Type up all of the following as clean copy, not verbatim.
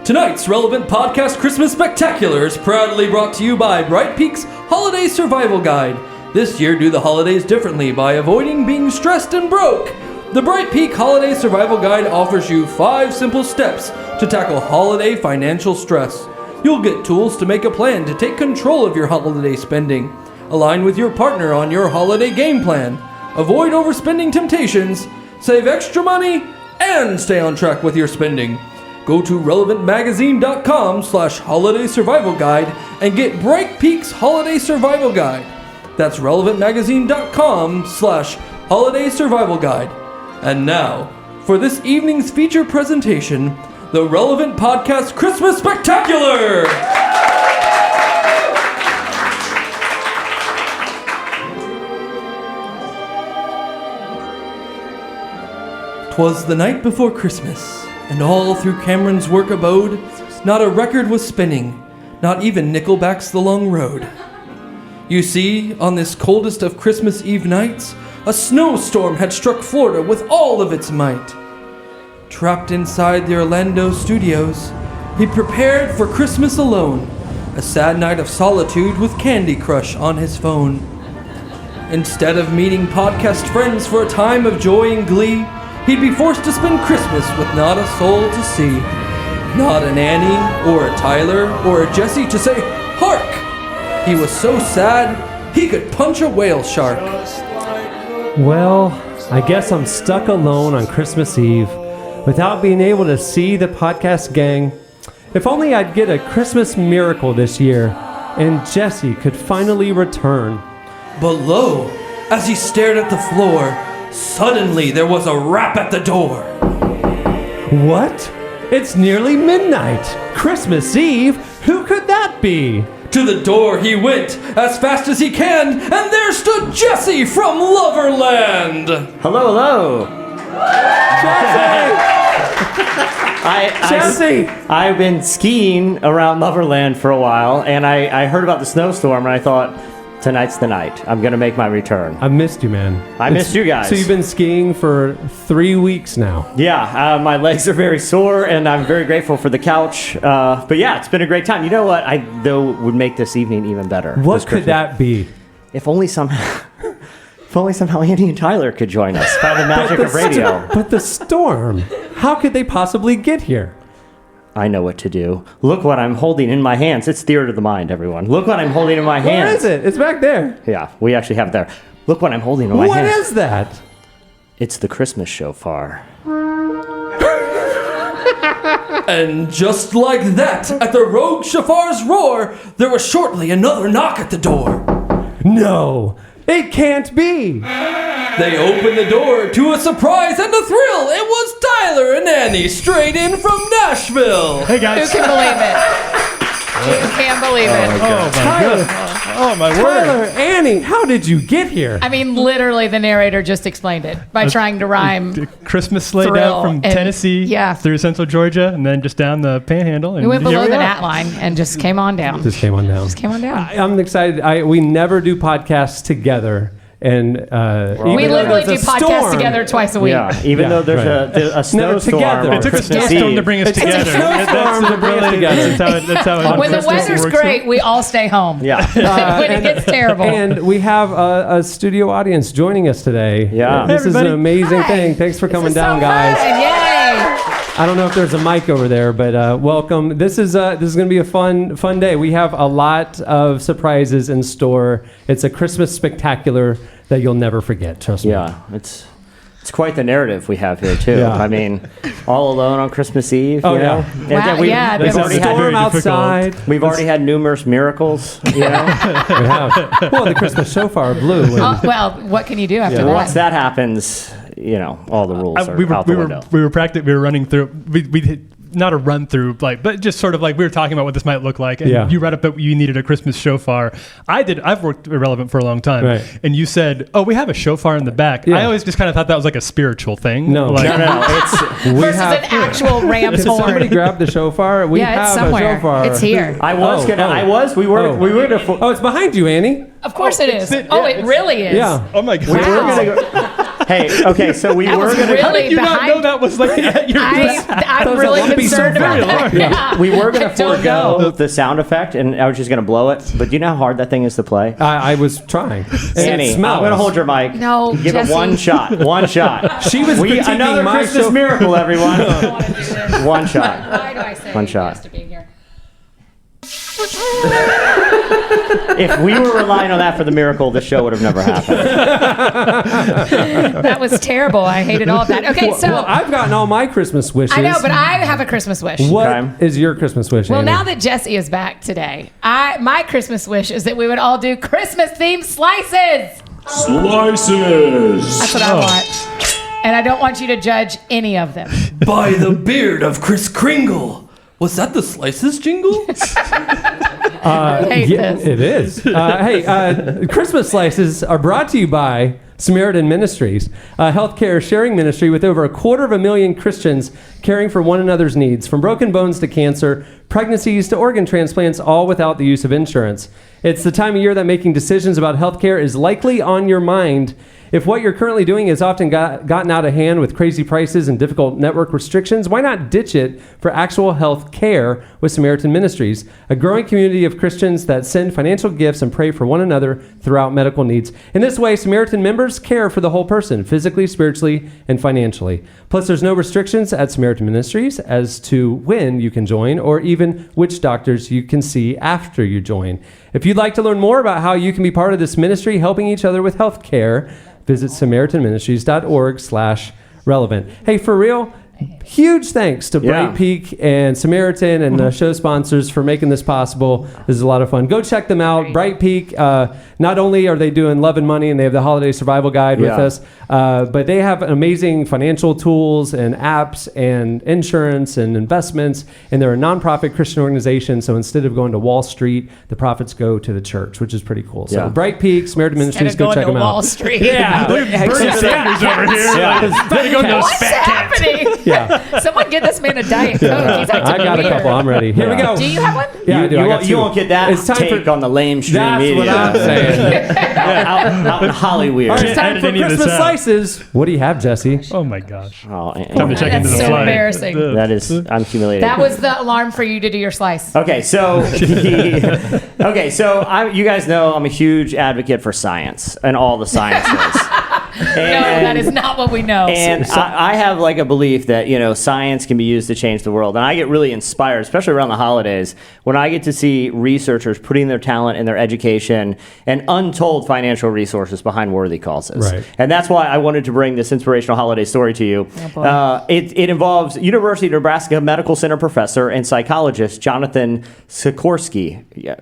Tonight's Relevant Podcast Christmas Spectacular is proudly brought to you by Brightpeak's Holiday Survival Guide. This year, do the holidays differently by avoiding being stressed and broke. The Brightpeak Holiday Survival Guide offers you 5 simple steps to tackle holiday financial stress. You'll get tools to make a plan to take control of your holiday spending. Align with your partner on your holiday game plan. Avoid overspending temptations. Save extra money and stay on track with your spending. Go to relevantmagazine.com/holiday survival guide and get Brightpeak's Holiday Survival Guide. That's relevantmagazine.com/holiday survival guide. And now, for this evening's feature presentation, the Relevant Podcast Christmas Spectacular! 'Twas the night before Christmas, and all through Cameron's work abode, not a record was spinning, not even Nickelback's The Long Road. You see, on this coldest of Christmas Eve nights, a snowstorm had struck Florida with all of its might. Trapped inside the Orlando studios, he prepared for Christmas alone, a sad night of solitude with Candy Crush on his phone. Instead of meeting podcast friends for a time of joy and glee, he'd be forced to spend Christmas with not a soul to see. Not an Annie, or a Tyler, or a Jesse to say, "Hark!" He was so sad, he could punch a whale shark. Well, I guess I'm stuck alone on Christmas Eve, without being able to see the podcast gang. If only I'd get a Christmas miracle this year, and Jesse could finally return. But lo, as he stared at the floor, suddenly there was a rap at the door. What? It's nearly midnight! Christmas Eve? Who could that be? To the door he went, as fast as he can, and there stood Jesse from Loverland! Hello, hello! Jesse! I've been skiing around Loverland for a while, and I heard about the snowstorm, and I thought, tonight's the night. I'm going to make my return. I missed you, man. I missed you guys. So you've been skiing for 3 weeks now. Yeah, my legs are very sore, and I'm very grateful for the couch. But yeah, it's been a great time. You know what I though would make this evening even better? What could that be? If only somehow Andy and Tyler could join us by the magic of radio. But the storm, how could they possibly get here? I know what to do. Look what I'm holding in my hands. It's theater of the mind, everyone. Look what I'm holding in my hands. Where is it? It's back there. Yeah, we actually have it there. Look what I'm holding in my hands. What is that? It's the Christmas shofar. And just like that, at the rogue shofar's roar, there was shortly another knock at the door. No, it can't be. They opened the door to a surprise and a thrill. It was Tyler and Annie straight in from Nashville. Hey guys. Who can believe it? Who can believe it? Oh my Tyler. God. Oh my word. Tyler, Annie, how did you get here? I mean, literally, the narrator just explained it by trying to rhyme. Christmas sleigh Thrill down from and- Tennessee yeah. through central Georgia and then just down the panhandle. And We went here below we the are. gnat line and just came on down. Just came on down. Came on down. I'm excited. We never do podcasts together. And We literally do podcasts together twice a week. Yeah, even though there's a snowstorm together. on It took a Christmas snowstorm Eve. to bring us It took a together. snowstorm to bring us together. That's how When the Christmas weather's works. great, we all stay home. Yeah. When it gets terrible. And we have a studio audience joining us today. Yeah. This Hey, is an everybody. amazing Hi. thing. Thanks for coming This is down, so guys. fun. Yay! I don't know if there's a mic over there, but welcome. This is going to be a fun day. We have a lot of surprises in store. It's a Christmas spectacular that you'll never forget. Trust me. Yeah, it's quite the narrative we have here too. Yeah. I mean, all alone on Christmas Eve. Oh, you know? yeah. And Wow, then we- yeah, we've there already was had Storm very difficult. outside. we've already had numerous miracles. You know, We have. Well, the Christmas shofar blew. And, Oh, well, what can you do after that? once that happens, you know, all the rules are out the window. we were running through. We did not a run through, but just sort of like we were talking about what this might look like. And Yeah. you read up that you needed a Christmas shofar. I've worked Irrelevant for a long time. Right. And you said, "Oh, we have a shofar in the back." Yeah. I always just kind of thought that was like a spiritual thing. No. Like, No, it's Versus an actual ram's Did somebody horn. grab the shofar? We Yeah, it's have somewhere. a shofar. It's here. we Oh. were gonna Oh, it's behind you, Annie. Of course it is. it. Oh, Yeah, it really is. Yeah. Oh my god. we were Wow. gonna go, Hey, okay, so we That were was going to... really How did you not behind- know that was like at your I'm really concerned about that. Yeah. We were going I to don't forego know. the sound effect, and I was just going to blow it. But do you know how hard that thing is to play? I was trying. And Annie, it I'm smells. going to hold your mic. No, Give Jesse. it one shot. One shot. She was critiquing another my Christmas show. miracle, everyone. One shot. Why do I say One shot. yes to being here? If we were relying on that for the miracle, the show would have never happened. That was terrible. I hated all of that. Okay, so Well, I've gotten all my Christmas wishes. I know, but I have a Christmas wish. What is Okay. your Christmas wish, Well, Annie? now that Jesse is back today, my Christmas wish is that we would all do Christmas-themed slices. Slices! That's what I want. And I don't want you to judge any of them. By the beard of Kris Kringle. Was that the Slices jingle? I hate Yeah, this. it is. Hey, Christmas slices are brought to you by Samaritan Ministries, a healthcare sharing ministry with over 250,000 Christians caring for one another's needs, from broken bones to cancer, pregnancies to organ transplants, all without the use of insurance. It's the time of year that making decisions about healthcare is likely on your mind. If what you're currently doing has often gotten out of hand with crazy prices and difficult network restrictions, why not ditch it for actual health care with Samaritan Ministries, a growing community of Christians that send financial gifts and pray for one another throughout medical needs. In this way, Samaritan members care for the whole person, physically, spiritually, and financially. Plus, there's no restrictions at Samaritan Ministries as to when you can join or even which doctors you can see after you join. If you'd like to learn more about how you can be part of this ministry helping each other with health care, visit SamaritanMinistries.org/relevant. Hey, for real, huge thanks to Yeah. Brightpeak and Samaritan and the show sponsors for making this possible. This is a lot of fun. Go check them out. Brightpeak, not only are they doing Love and Money and they have the Holiday Survival Guide with Yeah. us, but they have amazing financial tools and apps and insurance and investments. And they're a nonprofit Christian organization. So instead of going to Wall Street, the profits go to the church, which is pretty cool. So Yeah. Brightpeak, Samaritan Instead Ministries, of go going check to them Wall out. Street. Yeah. Bernie Sanders over here. Yeah. Better go to those What's fat cats. happening? Yeah. Someone get this man a Diet Coke. He's acting I got weird. a couple. I'm ready. Here we Yeah. go. Do you have one? Yeah, I do. I got You two. won't get that It's time take for- on the lamestream That's media. what I'm saying. out in Hollywood. All right, it's Can't time edit for any of this Christmas out. slices. What do you have, Jesse? Oh my gosh. Oh, Time to check into That's the so flight. embarrassing. that is, I'm humiliated. That was the alarm for you to do your slice. Okay, so you guys know I'm a huge advocate for science and all the sciences. No, that is not what we know. And I have like a belief that, science can be used to change the world. And I get really inspired, especially around the holidays, when I get to see researchers putting their talent and their education and untold financial resources behind worthy causes. Right. And that's why I wanted to bring this inspirational holiday story to you. Oh, boy. It involves University of Nebraska Medical Center professor and psychologist Jonathan Sikorsky. Yeah.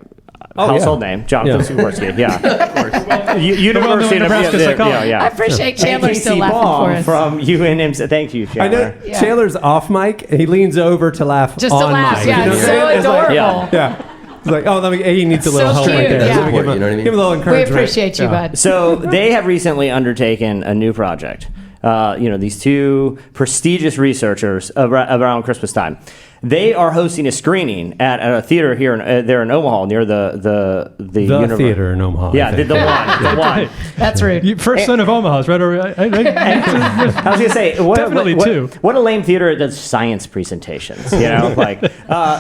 Household name, Jonathan Sikorsky. Yeah. University of Nebraska psychologist. I Yeah. appreciate Chandler And still Casey laughing Baum for us. from UNM. Thank you, I know Chandler. Yeah. Chandler's off mic. He leans over to laugh Just on to laugh. mic. Yeah, You know what it's I'm so saying? It's like- adorable. yeah. It's like, he needs a little So help right cute, there. yeah. So we give him, You know what I mean? give him a little We encouragement. appreciate you, Yeah. bud. So they have recently undertaken a new project. These two prestigious researchers around Christmas time. They are hosting a screening at a theater here there in Omaha near the Theater in Omaha. I Yeah, think. the one. That's rude. First son of Omaha is right over. I was gonna say, Definitely two. What a lame theater that does science presentations.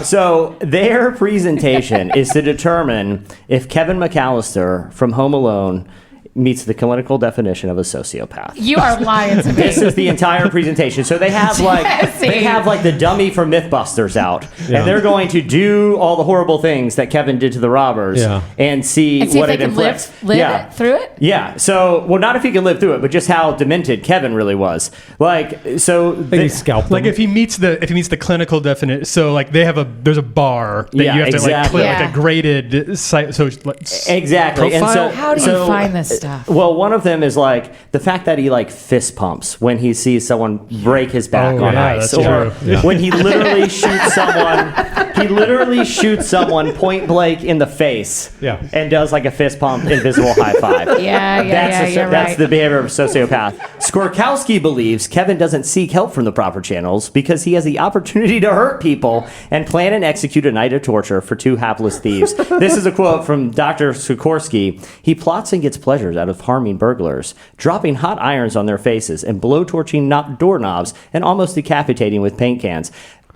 So their presentation is to determine if Kevin McAllister from Home Alone meets the clinical definition of a sociopath. You are lying to me. This is the entire presentation. So they have Jesse. the dummy from MythBusters out, Yeah. and they're going to do all the horrible things that Kevin did to the robbers, Yeah. and see And see what if it they can inflicts. live yeah. it through it. Yeah. So, well, not if he can live through it, but just how demented Kevin really was. He scalped Like him. if he meets the clinical definition, so like there's a bar that Yeah, you have to like exactly. click, like Yeah. a graded site. So like, Exactly. And Profile? so, How do you find this stuff? Well, one of them is like the fact that he like fist pumps when he sees someone break his back Oh, on yeah, ice, that's or true. Yeah. when he literally shoots someone. He literally shoots someone point blank in the face and does like a fist pump, invisible high five. That's the behavior of a sociopath. Skorkowski believes Kevin doesn't seek help from the proper channels because he has the opportunity to hurt people and plan and execute a night of torture for 2 hapless thieves. This is a quote from Dr. Sikorsky. He plots and gets pleasures out of harming burglars, dropping hot irons on their faces and blowtorching doorknobs and almost decapitating with paint cans.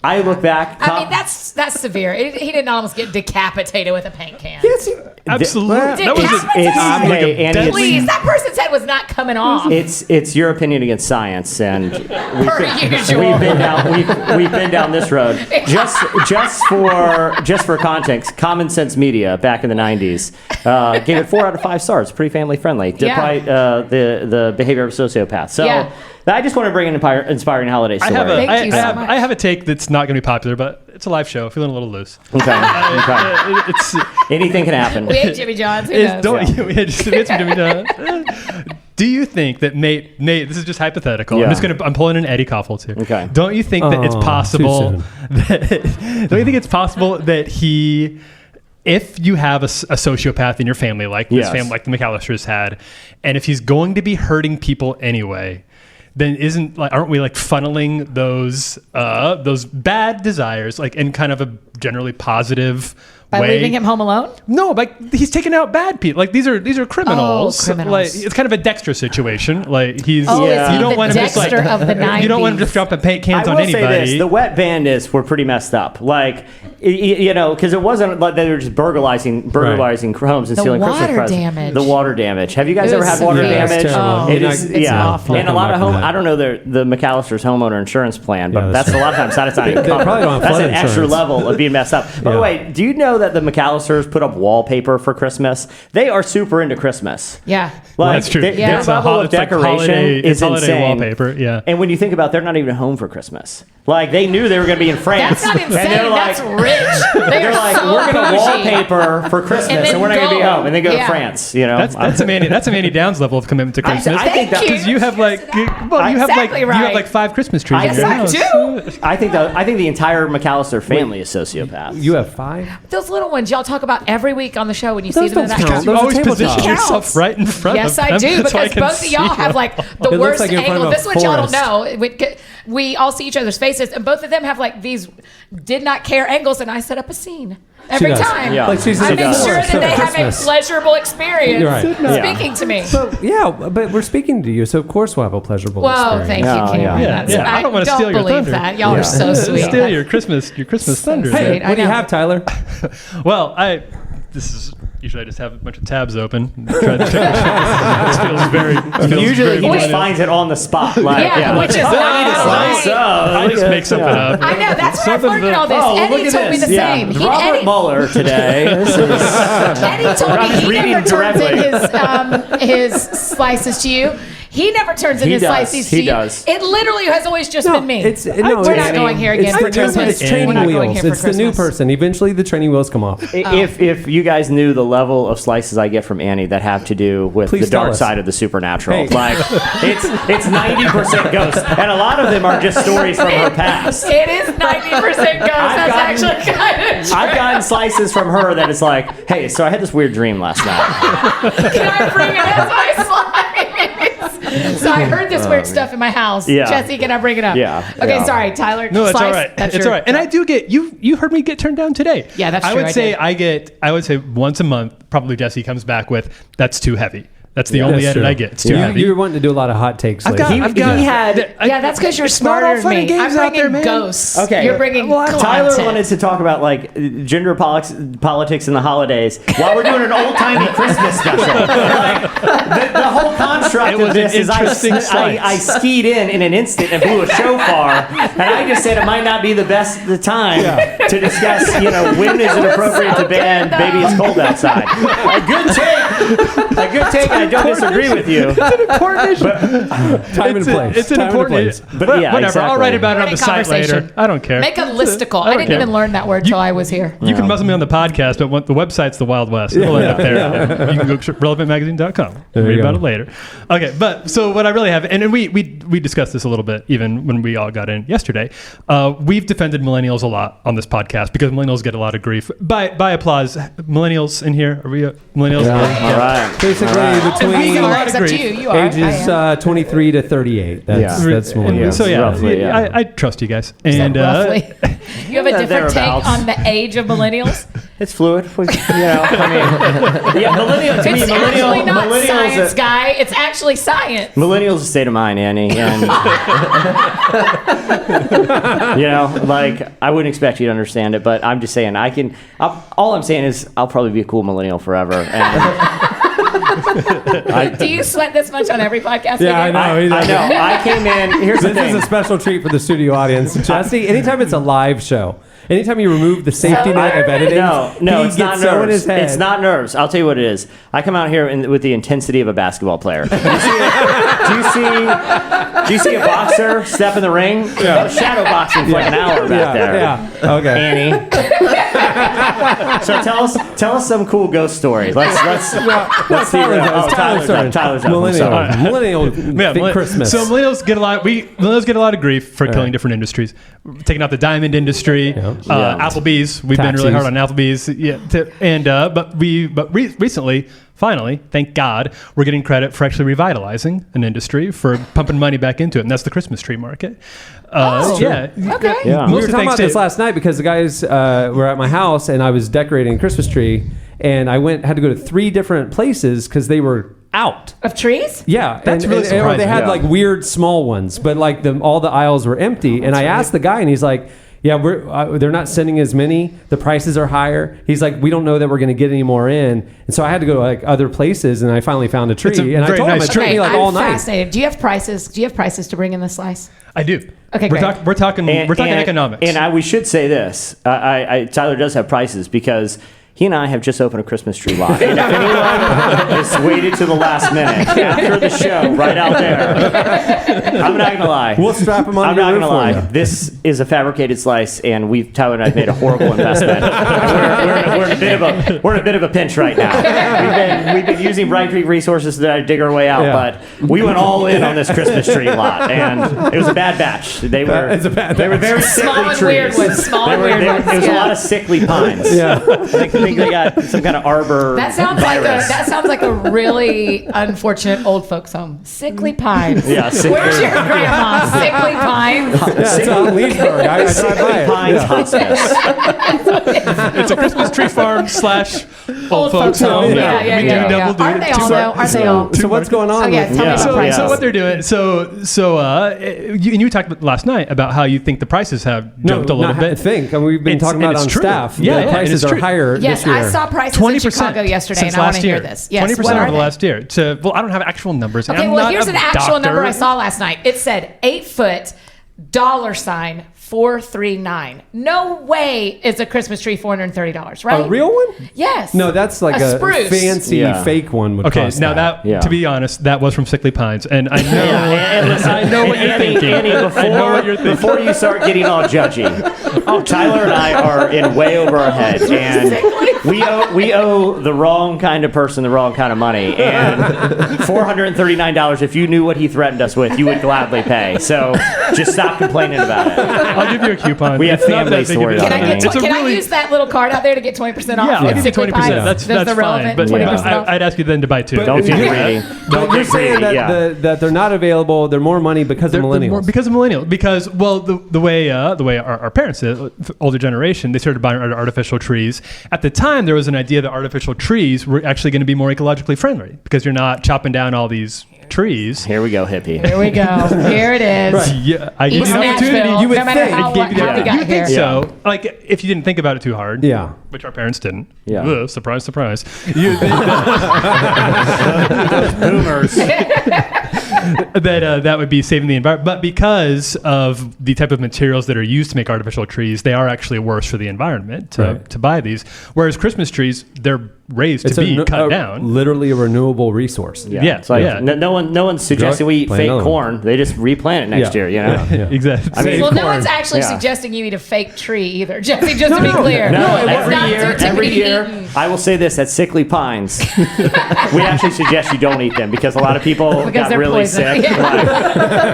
I look back. I mean, that's severe. He didn't almost get decapitated with a paint can. Absolutely. Please, that person's head was not coming off. It's your opinion against science, and Per usual. we've been down this road. Just for context, Common Sense Media back in the 90s gave it 4 out of 5 stars. Pretty family friendly, despite the behavior of a sociopath. So. I just want to bring an inspiring holiday story. I have a take that's not going to be popular, but it's a live show. Feeling a little loose. Okay. Anything can happen. We hate Jimmy John's. It's Jimmy John's. Do you think that Nate? This is just hypothetical. Yeah. I'm pulling an Eddie Koffels here. Okay. Don't you think that it's possible? Don't you think it's possible that he? If you have a sociopath in your family, like this family, like the McAllisters had, and if he's going to be hurting people anyway, then aren't we like funneling those bad desires like in kind of a generally positive by way? leaving him home alone? No, like he's taking out bad people. Like these are criminals. Oh, criminals. Like it's kind of a Dexter situation. Like he's is he you don't the want him just like Dexter of the 90s? You don't want him just dropping paint cans I on will anybody. say this: the wet bandits were pretty messed up. Like because it wasn't like they were just burglarizing homes and stealing Christmas presents. The water damage. Have you guys ever had water damage? It's awful. And a lot of I don't know the McAllister's homeowner insurance plan, but that's a lot of times not even covered. That's an extra level of being messed up. By the way, do you know that the McAllisters put up wallpaper for Christmas? They are super into Christmas. Yeah. That's true. Their level of decoration is insane. Wallpaper, yeah. And when you think about it, they're not even home for Christmas. Like, they knew they were going to be in France. That's not insane. And they're like, that's rich. They're like, so we're going to bougie. wallpaper for Christmas, and we're not going to be home. And then go to France, you know? That's a Manny Downs level of commitment to Christmas. I think that because you have like you have like 5 Christmas trees. Yes, I do. I think the entire McAllister family is sociopaths. You have 5? Those little ones y'all talk about every week on the show when you see them in that count. You Those always are position tabletop. yourself right in front of them. Yes, I do, so because can both of y'all see have like the It looks worst like you're in front angle. of a This is what y'all don't forest. know. We all see each other's faces, and both of them have like these did not care angles, and I set up a scene every does. time. Yeah. Like she's in I the make sure forest that they at have a Christmas. pleasurable experience Right. speaking to me. But we're speaking to you, so of course we'll have a pleasurable Whoa, experience. thank you, Kim. Yeah. I don't want to steal your believe thunder. that. Y'all are so sweet. Steal your Christmas thunder. Hey, Sweet. I what do you know. have, Tyler? Well, usually I just have a bunch of tabs open. This feels very. Usually he just finds it on the spot. Like, which is nice. I just make something up. I know, that's where I've learned all this. Eddie told me the same. Robert Mueller today. Eddie told me he never turns in his slices to you. He never turns in his slices to you. He does. It literally has always just been me. We're We're not going here again for Christmas. It's training We're not going wheels. here for It's the new Christmas. person. Eventually, the training wheels come off. If you guys knew the level of slices I get from Annie that have to do with Please the dark tell us. side of the supernatural, Hey. like it's 90% ghosts, and a lot of them are just stories from her past. It is 90% ghost. That's actually kind of true. I've gotten slices from her that it's like, hey, so I had this weird dream last night. Can I bring it as my slice? So I heard this weird stuff in my house. Yeah. Jesse, can I bring it up? Yeah. Okay, Yeah. sorry, Tyler. No, it's slice? all right. That's It's your- all right. And I do get you heard me get turned down today. Yeah, that's I true, would I say did. I would say once a month, probably Jesse comes back with that's too heavy. That's the only That's edit true. I get. It's too heavy. You're wanting to do a lot of hot takes lately. Yeah, that's because you're It's not smarter all than fun and me. games I'm out there, bringing man. ghosts. Okay. You're bringing Tyler content. wanted to talk about like gender politics in the holidays while we're doing an old-timey Christmas special. Like, the whole construct It was of this an is interesting slice. I skied in an instant and blew a shofar, and I just said it might not be the time to discuss, when is it appropriate to ban "Baby It's Cold Outside." A good take. I don't disagree with you. It's an important issue. Time and place. It's an important issue. But yeah, whatever. exactly. I'll write about it on the site Conversation. later. I don't care. Make a listicle. I didn't care. even learn that word till I was here. You can muzzle me on the podcast, but the website's the Wild West. We'll end up there. You can go to relevantmagazine.com. Read about it later. Okay, but so what I really have, and we discussed this a little bit even when we all got in yesterday. We've defended millennials a lot on this podcast because millennials get a lot of grief. By applause, millennials in here. Are we millennials? All right. Basically between You are, except you are. ages 23 to 38. That's millennials. So roughly, yeah. I trust you guys. Said And roughly. You have a different thereabouts. take on the age of millennials? It's fluid. I mean, yeah, millennials. To me, It's actually not millennials. science, guy. It's actually science. Millennials is a state of mind, Annie, and like I wouldn't expect you to understand it, but I'm just saying all I'm saying is I'll probably be a cool millennial forever. And Do you sweat this much on every podcast? Yeah, I we do? know. I know. I came in. Here's the This thing. is a special treat for the studio audience. Jesse, anytime it's a live show, anytime you remove the safety net of editing, No, he it's not gets so in his nerves. head. It's not nerves. I'll tell you what it is. I come out here with the intensity of a basketball player. Do you see a boxer step in the ring? I was shadow boxing for like an hour back there. Yeah. Okay. Annie. So tell us some cool ghost story. Let's see. Tyler's Millennial Christmas. So millennials get a lot. Millennials get a lot of grief for killing different industries, taking out the diamond industry, Applebee's. We've been really hard on Applebee's. But recently, finally, thank God, we're getting credit for actually revitalizing an industry, for pumping money back into it, and that's the Christmas tree market. Okay. Yeah. We were talking about this last night because the guys were at my house and I was decorating a Christmas tree, and I had to go to 3 different places because they were out. Of trees? Yeah, That's really or surprising. they had like weird small ones, but like all the aisles were empty. And I asked the guy, and he's like, "Yeah, they're not sending as many. The prices are higher." He's like, "We don't know that we're going to get any more in." And so I had to go to like other places, and I finally found a tree. It's a and I very told him nice it took me like I'm all night. fascinated. Do you have prices? Do you have prices to bring in the slice? I do. Okay, we're great. talking economics. And we should say this. Tyler does have prices because he and I have just opened a Christmas tree lot. And if anyone has waited to the last minute after the show, right out there, I'm not going to lie. We'll strap them on I'm your not roof going to lie. for you. This is a fabricated slice, and Tyler and I have made a horrible investment. We're in a bit of a pinch right now. We've been using Brightpeak resources to dig our way out, but we went all in on this Christmas tree lot, and it was a bad batch. They were very Small sickly and trees. weird ones. Small and weird ones. There was a lot of sickly pines. Yeah. I think they got some kind of arbor. That sounds like a really unfortunate old folks home. Sickly Pines. Yeah, sickly. Where's your grandma? Sickly Pines. It's on Leesburg. I drive by it. Pines hospice. It's a Christmas tree farm / old folks home. Yeah. We do double duty. Aren't they all though? Aren't they all? So what's going on? Oh, yeah, tell me about prices. So what they're doing? You talked last night about how you think the prices have jumped a little bit. We've been talking about it's on true. staff. Yeah, the prices it's are true. higher Yes, this year. I saw prices in Chicago yesterday, and I want to hear this. Yes, 20% what are over the they? last year. Well, I don't have actual numbers. Okay, well, here's an actual number I saw last night. It said 8-foot $439. No way is a Christmas tree $430, right? A real one? Yes. No, that's like a spruce. fancy fake one would Okay, cost now that. to be honest, that was from Sickly Pines, and I know, And listen, I know what you're thinking. Annie, I know what you're thinking. before you start getting all judgy, Tyler and I are in way over our heads, and we owe the wrong kind of person the wrong kind of money. And $439, if you knew what he threatened us with, you would gladly pay. So just stop complaining about it. I'll give you a coupon. We have It's not family that big of a stories. deal. Can I It's use that little card out there to get 20% off? Yeah, I'll give you Sickly 20%. Pines? That's There's the fine. relevant But 20% off. I'd ask you then to buy 2. Don't If get you- greedy. But Don't you're get saying greedy. that, that they're not available. They're more money because of millennials. Because of millennials. Because the way our parents did, older generation, they started buying artificial trees. At the time, there was an idea that artificial trees were actually going to be more ecologically friendly because you're not chopping down all these trees. Here we go, hippie. Here we go. Here it is. Yeah, I gave East you the opportunity. Nashville, You would no matter think. how, I gave you the how we got You would here. think so. Like, if you didn't think about it too hard. Yeah. Which our parents didn't. Yeah. Ugh, surprise, surprise. You think Boomers. that would be saving the environment. But because of the type of materials that are used to make artificial trees, they are actually worse for the environment to buy these. Whereas Christmas trees, they're raised to be cut down. Literally a renewable resource. Yeah. It's like, no one's suggesting we eat fake corn. They just replant it next year, you know? Exactly. I mean, no one's actually suggesting you eat a fake tree either, Jesse, just to be clear. No, every year, I will say this, at Sickly Pines, we actually suggest you don't eat them because a lot of people got really sick. Yeah.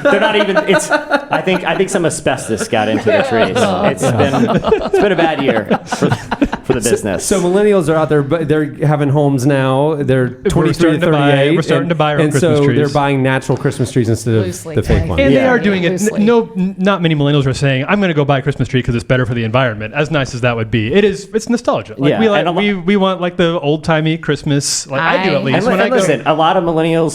They're not even, I think some asbestos got into the trees. It's been a bad year for the business. So millennials are out there, but they're having homes now. They're 23 to 38. We're starting to buy our own Christmas trees. They're buying natural Christmas trees instead of the fake ones. And they are doing it. Not many millennials are saying, I'm going to go buy a Christmas tree because it's better for the environment. As nice as that would be, it's nostalgia. Like we want like the old timey Christmas. Like I do at least. Listen, a lot of millennials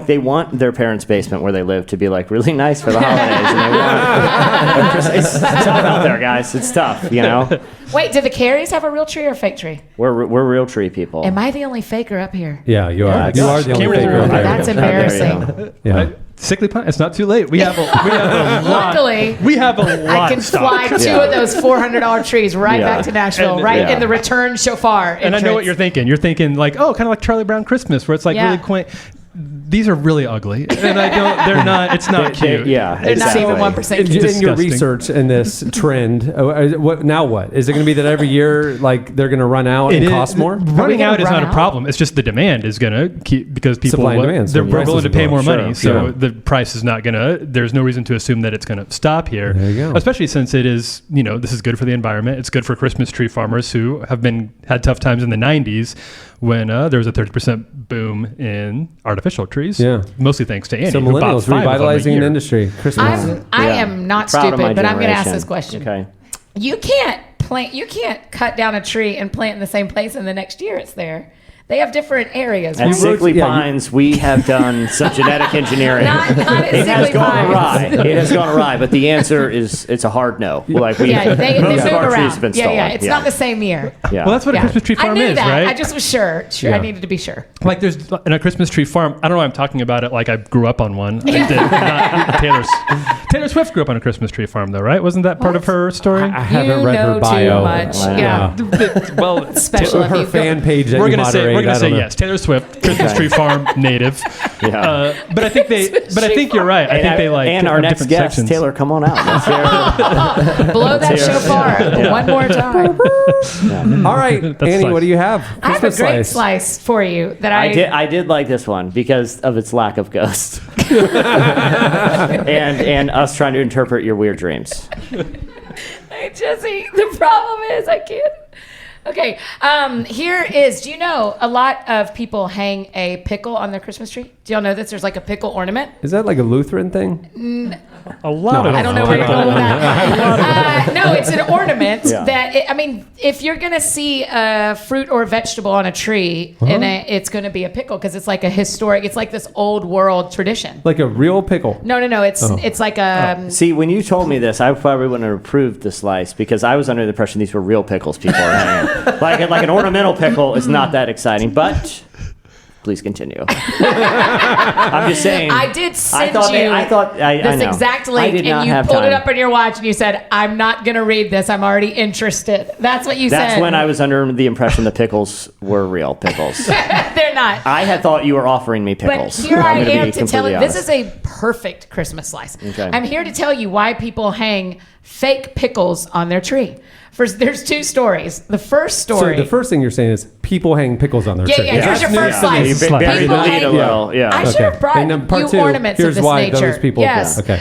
they want their parents' basement where they live to be like really nice for the holidays. And they want it's tough out there, guys. It's tough, you know. Wait, do the Careys have a real tree or a fake tree? We're real tree people. Am I the only faker up here? Yeah, you are. You are the only Cameron's faker. That's embarrassing. Yeah. Sickly Pine. It's not too late. We have a lot. Luckily, we have a lot. I can fly two of those $400 trees right back to Nashville, in the return shofar. And I know what you're thinking. You're thinking like, oh, kind of like Charlie Brown Christmas, where it's like really quaint. These are really ugly, and they're not. It's not cute. They're not even 1%. In your research in this trend, what is it going to be that every year like they're going to run out and cost more? Running out is not a problem. It's just the demand is going to keep because people they're willing to pay more money, so the price is not going to. There's no reason to assume that it's going to stop here. There you go. Especially since it is, this is good for the environment. It's good for Christmas tree farmers who have had tough times in the 90s when there was a 30% boom in artificial trees. Yeah, mostly thanks to Andy. So millennials revitalizing an industry. Christmas. I am not stupid, but I'm going to ask this question. Okay. You can't cut down a tree and plant in the same place and the next year it's there. They have different areas. At Sickly Pines, we have done some genetic engineering. Not at Sickly Pines. It has gone awry, but the answer is it's a hard no. Like they move around. It's not the same year. Yeah. Well, that's what a Christmas tree farm is, that. right? I just was sure. I needed to be sure. Like there's in a Christmas tree farm. I don't know why I'm talking about it like I grew up on one. I did. Taylor Swift grew up on a Christmas tree farm, though, right? Wasn't that part of her story? I haven't read her bio. Too much. Yeah. Well, special. Her fan page. We're gonna say yes. Taylor Swift, Christmas tree farm native. Yeah. But I think you're right. I think they like and our next guest, sections. Taylor, come on out. Let's hear blow that shofar one more time. All right, Annie, what do you have? I have a great slice for you that I did like this one because of its lack of ghost and us trying to interpret your weird dreams. Hey, Jesse, the problem is I can't. Okay, here is, do you know a lot of people hang a pickle on their Christmas tree? Do y'all know this? There's like a pickle ornament. Is that like a Lutheran thing? A lot of I don't know where you're going with that. No, it's an ornament that, if you're going to see a fruit or vegetable on a tree, it's going to be a pickle because it's like it's like this old world tradition. Like a real pickle? No, it's like a... See, when you told me this, I probably wouldn't have approved the slice because I was under the impression these were real pickles people are hanging. Like an ornamental pickle is not that exciting, but please continue. I'm just saying. I did send this exact link, and you pulled it up on your watch, and you said, "I'm not going to read this. I'm already interested." That's what you said. That's when I was under the impression the pickles were real pickles. They're not. I had thought you were offering me pickles. But here I am to tell you, this is a perfect Christmas slice. Okay. I'm here to tell you why people hang fake pickles on their tree. First, there's two stories. The first story. So the first thing you're saying is people hang pickles on their tree. Yeah. Here's your first slice. People hang a little. Yeah. I should have brought you ornaments of this nature. Those people. Yes. Okay.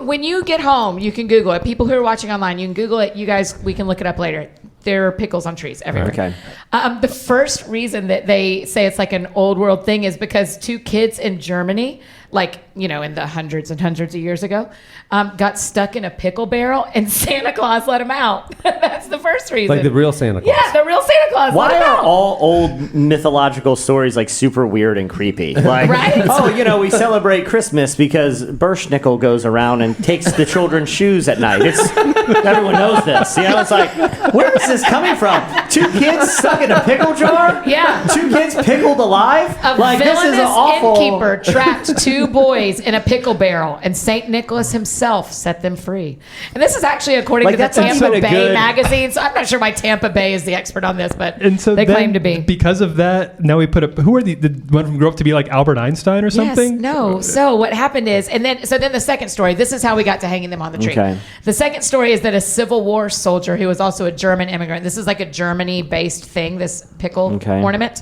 When you get home, you can Google it. People who are watching online, you can Google it. You guys, we can look it up later. There are pickles on trees everywhere. Okay. The first reason that they say it's like an old world thing is because two kids in Germany, in the hundreds and hundreds of years ago, got stuck in a pickle barrel and Santa Claus let them out. That's the first reason. Like the real Santa Claus. Yeah, the real Santa Claus. Why are all old mythological stories like super weird and creepy? Like, right? We celebrate Christmas because Burschnickel goes around and takes the children's shoes at night. Everyone knows this. It's like, where is this coming from? 2 kids stuck in a pickle jar? Yeah. 2 kids pickled alive? A This is villainous an awful... innkeeper trapped 2 boys in a pickle barrel, and St. Nicholas himself set them free. And this is actually according to the that's not Tampa even a Bay good- magazine, so I'm not sure why Tampa Bay is the expert on this, but And so they then, claim to be. Because of that, now we put up, who are the one from grew up to be like Albert Einstein or something? Yes, no. So what happened is, then the second story, this is how we got to hanging them on the tree. Okay. The second story is that a Civil War soldier who was also a German immigrant, this is like a Germany-based thing, this pickle ornament.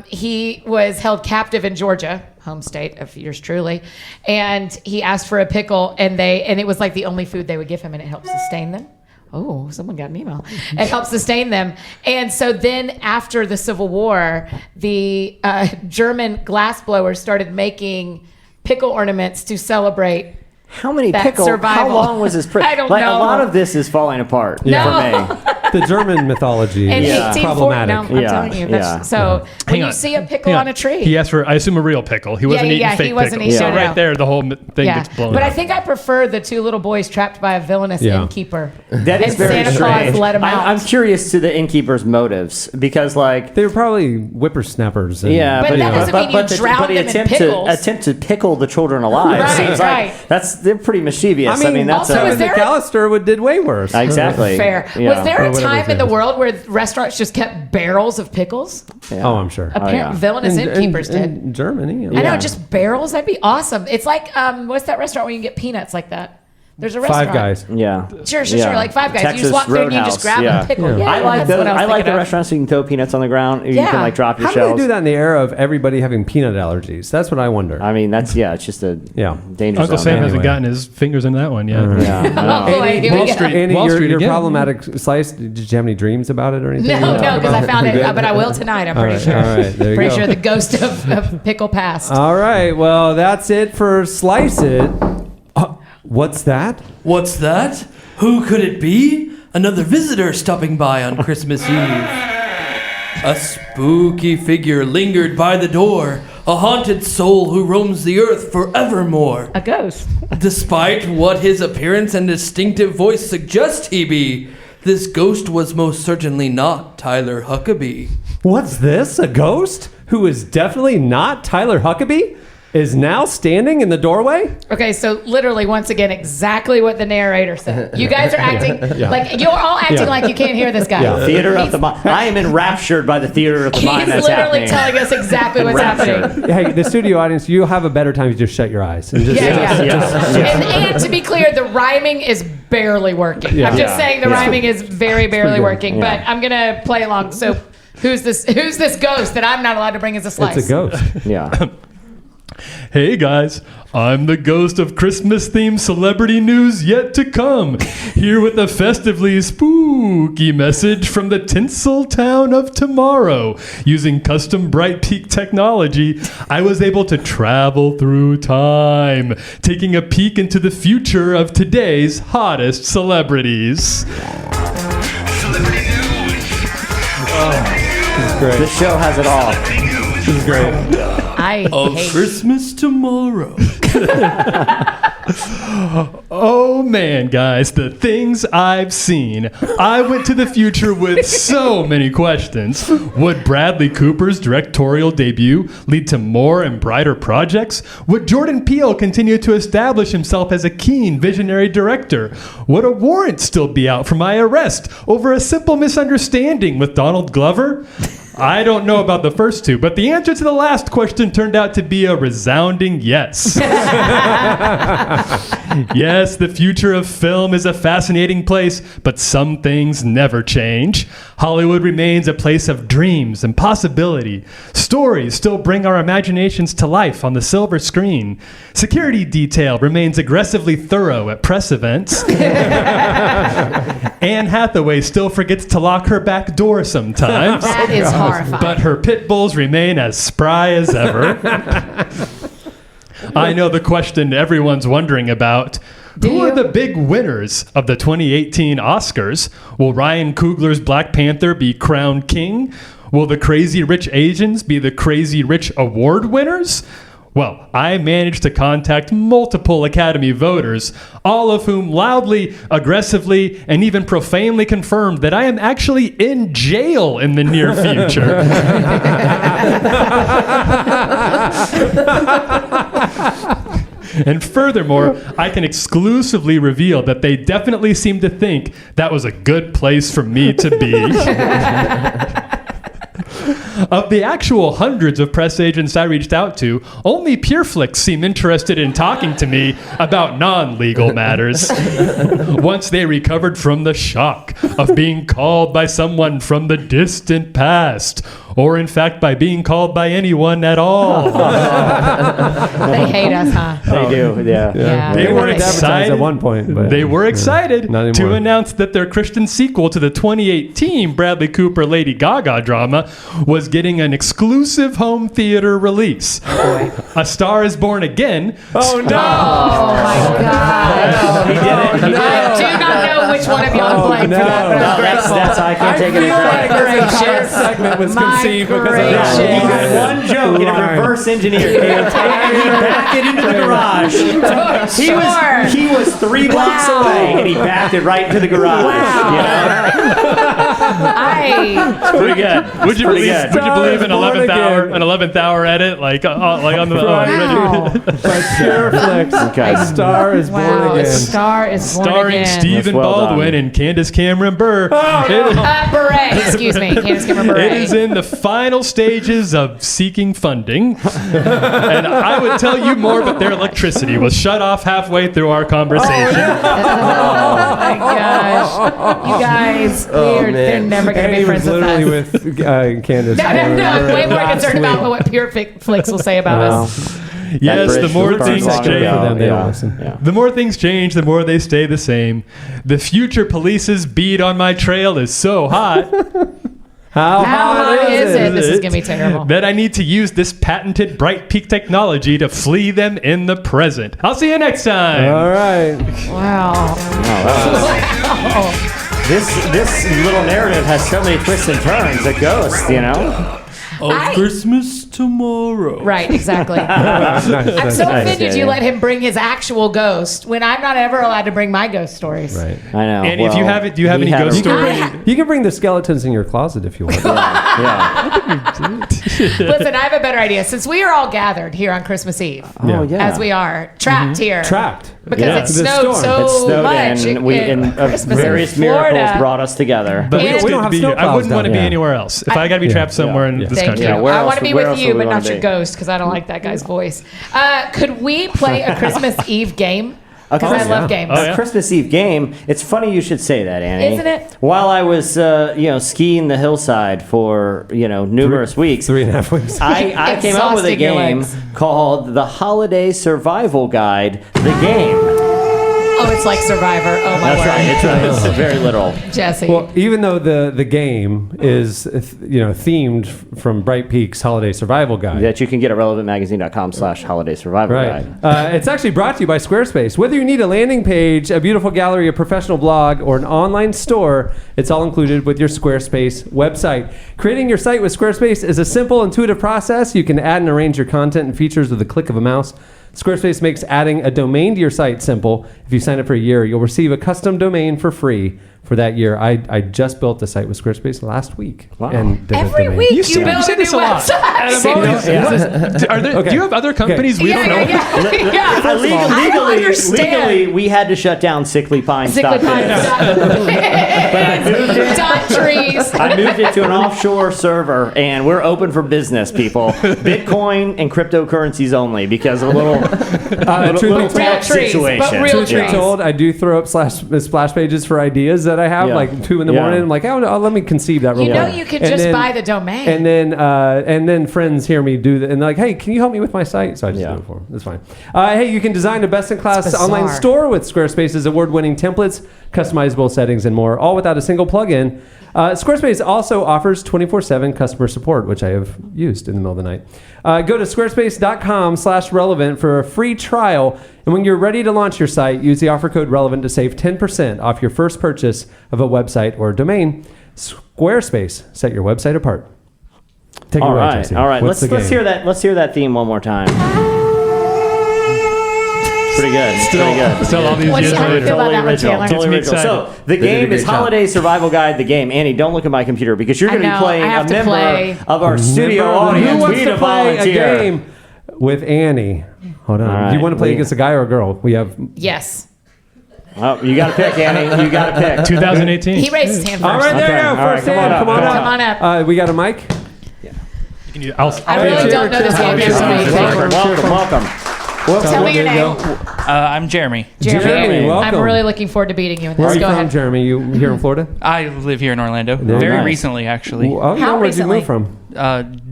He was held captive in Georgia, home state of yours truly, and he asked for a pickle, and it was like the only food they would give him, and it helped sustain them. Oh, someone got an email. It helps sustain them. And so then after the Civil War, the German glassblowers started making pickle ornaments to celebrate How many that pickles? survival. How long was this? I don't like, know. A lot of this is falling apart for me. The German mythology in is 1840. problematic. No, I'm telling you. So when Hang you on. see a pickle Hang on a tree. He asked for, I assume, a real pickle. He wasn't eating fake he wasn't pickles. eating So no. right there, the whole thing gets blown But up. I think I prefer the 2 little boys trapped by a villainous innkeeper. That is and very Santa strange. Claus let him out. I'm curious to the innkeeper's motives because, like, They were probably whippersnappers. And, yeah, But that doesn't mean you drown them in pickles. attempt to pickle the children alive. Right, seems right. like they're pretty mischievous. I mean, that's also, is there- McAllister did way worse. exactly Fair. Yeah. Was there Or a whatever time his in the name is. world where restaurants just kept barrels of pickles? Yeah. Oh, I'm sure. Apparently, villainous innkeepers did. In Germany. I know, just barrels. That'd be awesome. It's like, what's that restaurant where you can get peanuts like that? There's a restaurant. Five Guys. Yeah. Sure, Yeah. Like Five Guys. Texas you just walk through and you just Roadhouse, grab yeah. a pickle. Yeah. Yeah, I like that's those. what I like thinking the of. restaurants where you can throw peanuts on the ground. You Yeah. can like drop your How do shells. they do that in the era of everybody having peanut allergies? That's what I wonder. I mean, that's it's just a danger Uncle zone. Sam Anyway. hasn't gotten his fingers into that one yet. Yeah, I know. Oh, boy, here we Wall go. Street. Annie, Wall Street your again. problematic slice, did you have any dreams about it or anything? No, because I found it, Good? but I will tonight, I'm pretty right, sure. all right, there you Pretty go. sure the ghost of Pickle passed. All right, well, that's it for Slice It. What's that? What's that? Who could it be? Another visitor stopping by on Christmas Eve. A spooky figure lingered by the door, a haunted soul who roams the earth forevermore. A ghost. Despite what his appearance and distinctive voice suggest he be, this ghost was most certainly not Tyler Huckabee. What's this? A ghost who is definitely not Tyler Huckabee is now standing in the doorway? Okay, so literally, once again, exactly what the narrator said. You guys are acting like you're all acting like you can't hear this guy. Yeah. Theater of the mind. I am enraptured by the theater of the He's mind that's literally happening. telling us exactly what's happening. Hey, the studio audience, you'll have a better time if you just shut your eyes. And just, And to be clear, the rhyming is barely working. Yeah. I'm just Yeah. saying the Yeah. rhyming is very barely good. working. Yeah. But I'm gonna play along. So, who's this ghost that I'm not allowed to bring as a slice? It's a ghost. Yeah. Hey guys, I'm the ghost of Christmas-themed celebrity news yet to come, here with a festively spooky message from the tinsel town of tomorrow. Using custom Brightpeak technology, I was able to travel through time, taking a peek into the future of today's hottest celebrities. Great. This show has it all. This is great. I Of hate Christmas tomorrow. Oh man, guys, the things I've seen. I went to the future with so many questions. Would Bradley Cooper's directorial debut lead to more and brighter projects? Would Jordan Peele continue to establish himself as a keen, visionary director? Would a warrant still be out for my arrest over a simple misunderstanding with Donald Glover? I don't know about the first two, but the answer to the last question turned out to be a resounding yes. Yes, the future of film is a fascinating place, but some things never change. Hollywood remains a place of dreams and possibility. Stories still bring our imaginations to life on the silver screen. Security detail remains aggressively thorough at press events. Anne Hathaway still forgets to lock her back door sometimes. that is horrifying. But her pit bulls remain as spry as ever. I know the question everyone's wondering about. Who are the big winners of the 2018 Oscars? Will Ryan Coogler's Black Panther be crowned king? Will the Crazy Rich Asians be the Crazy Rich Award winners? Well, I managed to contact multiple Academy voters, all of whom loudly, aggressively, and even profanely confirmed that I am actually in jail in the near future. And furthermore, I can exclusively reveal that they definitely seem to think that was a good place for me to be. Of the actual hundreds of press agents I reached out to, only PureFlix seem interested in talking to me about non-legal matters. Once they recovered from the shock of being called by someone from the distant past, or in fact by being called by anyone at all. They hate us, huh? They do, yeah. They were advertised excited at one point. But, They were excited not to anymore. announce that their Christian sequel to the 2018 Bradley Cooper Lady Gaga drama was getting an exclusive home theater release. A Star is Born Again. Oh, no. Oh my God. He did it. He did it. I do not know which one of y'all played for that, but I'm grateful. I can't take it. this entire segment was My conceived because of gracious. He that. had one joke and it reverse engineered. He backed it into the garage. He was 3 blocks away and he backed it right into the garage. Wow. You know? Pretty good. Would you believe an Star is 11th Born hour Again. an 11th hour edit like on the Wow. By PureFlix, Okay. A Star is Born Wow. A Again. Star is born starring again. Stephen That's well Baldwin done. and Candace Cameron Bure. Beret. Excuse me. Candace Cameron Beret. It is in the final stages of seeking funding. And I would tell you more, but their electricity was shut off halfway through our conversation. Oh my gosh. You guys, they're never going to Annie be was friends with literally us. with Candace. No, I'm way more last concerned about week. what PureFlix will say about us. Yes, the more That things bridge was change. long ago. them, they don't listen. Yeah. The more things change, the more they stay the same. The future police's beat on my trail is so hot How hot is it? This is going to be terrible. that I need to use this patented Brightpeak technology to flee them in the present. I'll see you next time. All right. Wow. This little narrative has so many twists and turns. A ghost, you know. Of Christmas tomorrow. Right, exactly. I'm so offended you let him bring his actual ghost when I'm not ever allowed to bring my ghost stories. Right. I know. And if you have it, do you have any ghost stories? You can bring the skeletons in your closet if you want. Yeah. Listen, I have a better idea. Since we are all gathered here on Christmas Eve, Oh yeah. as we are trapped here, Trapped. because Yeah. it The snowed storm. so It snowed much. and Christmas various in Florida. miracles brought us together. But And- it's We good don't to have be here. I snowplows wouldn't want to down be here. anywhere else. If I got to be trapped somewhere in this Thank country. you. Yeah, where I else want to be would- where with else you, would we but wanna not your be? ghost, because I don't like that guy's voice. Could we play a Christmas Eve game? Okay. Because I Oh, love games. Oh, yeah. A Christmas Eve game. It's funny you should say that, Annie. Isn't it? While I was, skiing the hillside for numerous weeks, 3.5 weeks. I came up with a Exhausting your game legs. called the Holiday Survival Guide. The game. Oh, it's like Survivor. Oh my That's word. right. It's very literal. Jesse. Well, even though the game is themed from Brightpeak's Holiday Survival Guide. That you can get at relevantmagazine.com/holiday survival Right. guide. It's actually brought to you by Squarespace. Whether you need a landing page, a beautiful gallery, a professional blog, or an online store, it's all included with your Squarespace website. Creating your site with Squarespace is a simple, intuitive process. You can add and arrange your content and features with a click of a mouse. Squarespace makes adding a domain to your site simple. If you sign up for a year, you'll receive a custom domain for free for that year. I just built the site with Squarespace last week. Wow. And did a Every domain. week You you, say build a new this a lot. website. And I'm always- Do you have other companies we don't know? Yeah. I don't understand. Legally, we had to shut down Sickly Pine Sickly Pine Dot trees. I moved it to an offshore server, and we're open for business, people. Bitcoin and cryptocurrencies only, because of a little truth be tax trees, but situation. real Truth be trees. told, I do throw up splash pages for ideas that I have, Yeah. like 2 in the Yeah. morning. I'm like, oh, let me conceive that real You know quick. you could And just then- buy the domain. And then friends hear me do that, and they're like, hey, can you help me with my site? So I just Yeah. do it for them. That's fine. Hey, you can design a best-in-class It's online bizarre. store with Squarespace's award-winning templates, customizable settings, and more, all without a single plugin. Squarespace also offers 24/7 customer support, which I have used in the middle of the night. Go to squarespace.com/relevant for a free trial. And when you're ready to launch your site, use the offer code relevant to save 10% off your first purchase of a website or domain. Squarespace, set your website apart. Take it All away, right, Jesse. all right. What's Let's the hear game? that. Let's hear that theme one more time. Pretty good. Still all these What do years you- how do you later. feel about that one, original. Taylor? Totally Gets me original. excited. So the did a game is great job. Holiday Survival Guide, the game. Annie, don't look at my computer because you're going to I be know, playing I have a to member play. of our studio Remember, audience. who We wants need to a play volunteer. a game with Annie? Hold on. All Do right, you want to play against a guy or a girl? We have. Yes. Oh, you got to pick, Annie. You got to pick. 2018. He raised his hand first. All right, there Okay, you go. all right, First come on hand. up, Come on come up. Come on up. We got a mic. You can use, I'll I really Cheers, don't know this cheers, game. cheers, Cheers. cheers. Welcome. Tell me your There you name. go. I'm Jeremy. Jeremy, welcome. I'm really looking forward to beating you in Where this. are you Go from, ahead. Jeremy? You here in Florida? I live here in Orlando. Very Very nice. recently, actually. Oh, How where'd you recently? move from?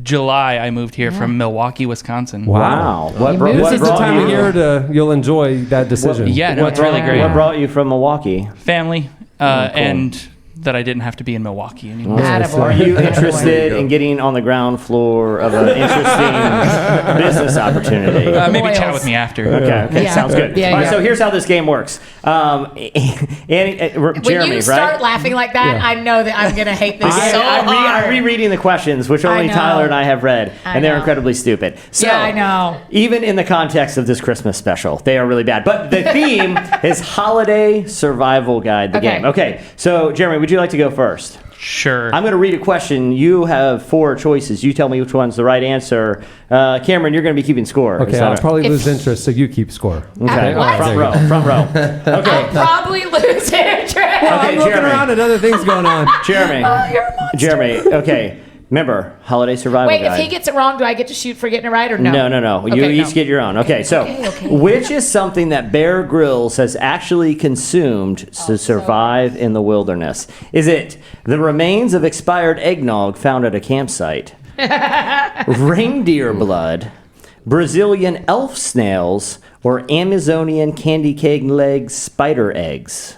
July, I moved here from Milwaukee, Wisconsin. Wow. What moved This is the brought time you? of year you'll enjoy that decision. Yeah, no, it's really great. What brought you from Milwaukee? Family, and that I didn't have to be in Milwaukee anymore. Attaboy. Are you Attaboy. interested in getting on the ground floor of an interesting business opportunity? Maybe chat Royals. with me after. Okay, Yeah. sounds good. Yeah, All right, yeah. so here's how this game works. Annie, When Jeremy, you start right? laughing like that, Yeah. I know that I'm going to hate this so I'm hard. rereading the questions, which only know. Tyler and I have read, I and they're know. incredibly stupid. So, Yeah, I know. Even in the context of this Christmas special, they are really bad. But the theme is Holiday Survival Guide, the Okay. game. Okay, so Jeremy, would you like to go first? Sure. I'm going to read a question. You have 4 choices. You tell me which one's the right answer. Cameron, you're going to be keeping score. Is Okay, that I'll right? probably lose interest, so you keep score. Okay, What? front row. Front row. Okay, I'll probably lose interest. okay, I'm looking Jeremy. around at other things going on. Jeremy. Oh, you're a monster. Jeremy. Okay. Remember, Holiday Survival Wait, Guide. if he gets it wrong, do I get to shoot for getting it right or no? No. You Okay, each no. get your own. Okay, so okay. which is something that Bear Grylls has actually consumed to survive in the wilderness? Is it the remains of expired eggnog found at a campsite, reindeer blood, Brazilian elf snails, or Amazonian candy cane leg spider eggs?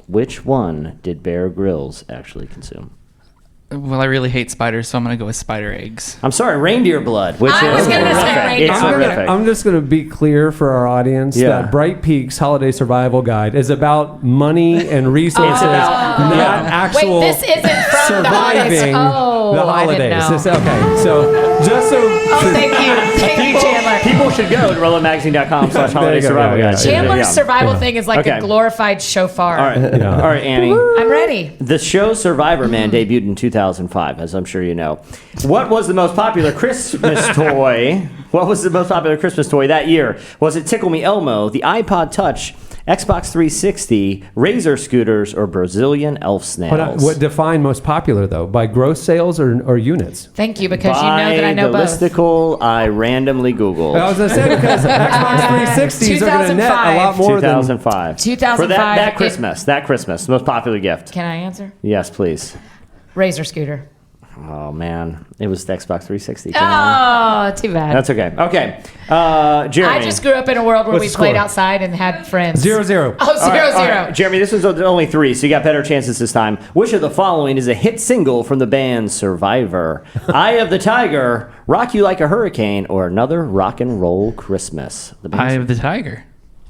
Which one did Bear Grylls actually consume? Well, I really hate spiders, so I'm going to go with spider eggs. I'm sorry, reindeer blood, which I is was gonna say horrific. reindeer It's blood. horrific. I'm just going to be clear for our audience Yeah. that Brightpeak's Holiday Survival Guide is about money and resources, It's about- not yeah. actual Wait, this isn't from the holidays. surviving Oh, the I didn't holidays. know. Okay, so just so Oh, thank you. Thank you, Chandler. People should go to ReloadMagazine.com/holiday There you go, survival yeah, guide. yeah. Chandler's Yeah. survival thing is like Okay. a glorified shofar. All right, Yeah. all right, Annie. I'm ready. The show Survivor Man debuted in 2005, as I'm sure you know. What was the most popular Christmas toy? What was the most popular Christmas toy that year? Was it Tickle Me Elmo, the iPod Touch, Xbox 360, Razor scooters, or Brazilian elf snails? what define most popular though? By gross sales or units? Thank you, because you know that I know the both. listicle I randomly Googled. I was going to say because Xbox 360s are going to net a lot more than 2005. 2005. For that it- Christmas, most popular gift. Can I answer? Yes, please. Razor scooter. Oh man, it was the Xbox 360. Oh, too bad. That's okay. Okay, Jeremy. I just grew up in a world where What's we the played score? outside and had friends. 0-0. Oh, All right, 0-0. all right. Jeremy, this was only 3, so you got better chances this time. Which of the following is a hit single from the band Survivor? Eye of the Tiger, Rock You Like a Hurricane, or Another Rock and Roll Christmas? The band's- Eye of the Tiger.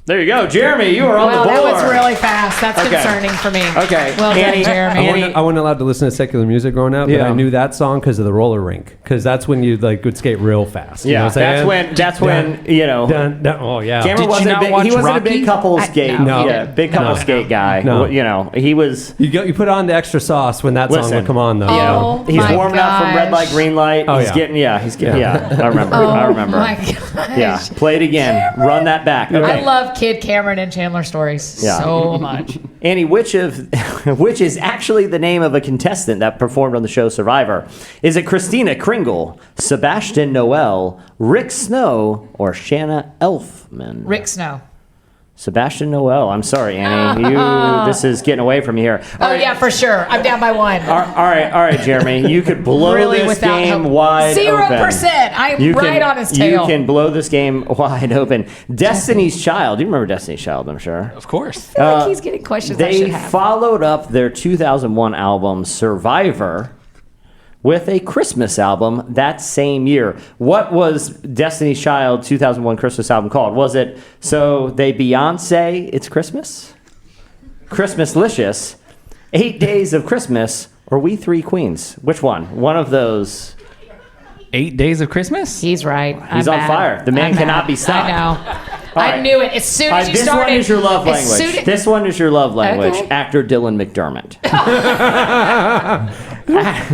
There you go, Jeremy. You are on Well, the board. that was really fast. That's Okay. concerning for me. Okay. Well Annie, done, Jeremy. Annie- I wasn't allowed to listen to secular music growing up, but Yeah. I knew that song because of the roller rink. Because that's when you would skate real fast. You know Yeah, what I'm saying? that's when you know. Oh yeah. Cameron Did you wasn't not a big, watch he wasn't a big Rocky? couples skate. no. Yeah, big couple No. skate guy. No. You know, he was. You put on the extra sauce when that song Listen. would come on though. Oh, you know? He's my warming up from red light, gosh. green light. Oh, he's yeah. getting. Yeah. I remember. Oh, I remember. my gosh. Yeah, play it again. Run that back. Okay. I love Kid Cameron and Chandler stories Yeah. so much. Annie, which is actually the name of a contestant that performed on the show Survivor? Is it Christina Kringle, Sebastian Noel, Rick Snow, or Shanna Elfman? Rick Snow. Sebastian Noel. I'm sorry, Annie. This is getting away from you here. All Oh, right. yeah, for sure. I'm down by one. All right, Jeremy. You could blow Really this without game hope. wide 0%. open. I'm You right can- on his tail. You can blow this game wide open. Destiny's Child. You remember Destiny's Child, I'm sure. Of course. I feel like he's getting questions I They should have. followed up their 2001 album Survivor with a Christmas album that same year. What was Destiny's Child 2001 Christmas album called? Was it So They Beyonce It's Christmas? Christmaslicious, 8 Days of Christmas, or We Three Queens? Which one? One of those. 8 Days of Christmas? He's right. He's I'm on mad. fire. The man I'm cannot mad. be stopped. I know. I knew it as soon as you this started. One is your love as soon language. as- This one is your love language. Okay. Actor Dylan McDermott. I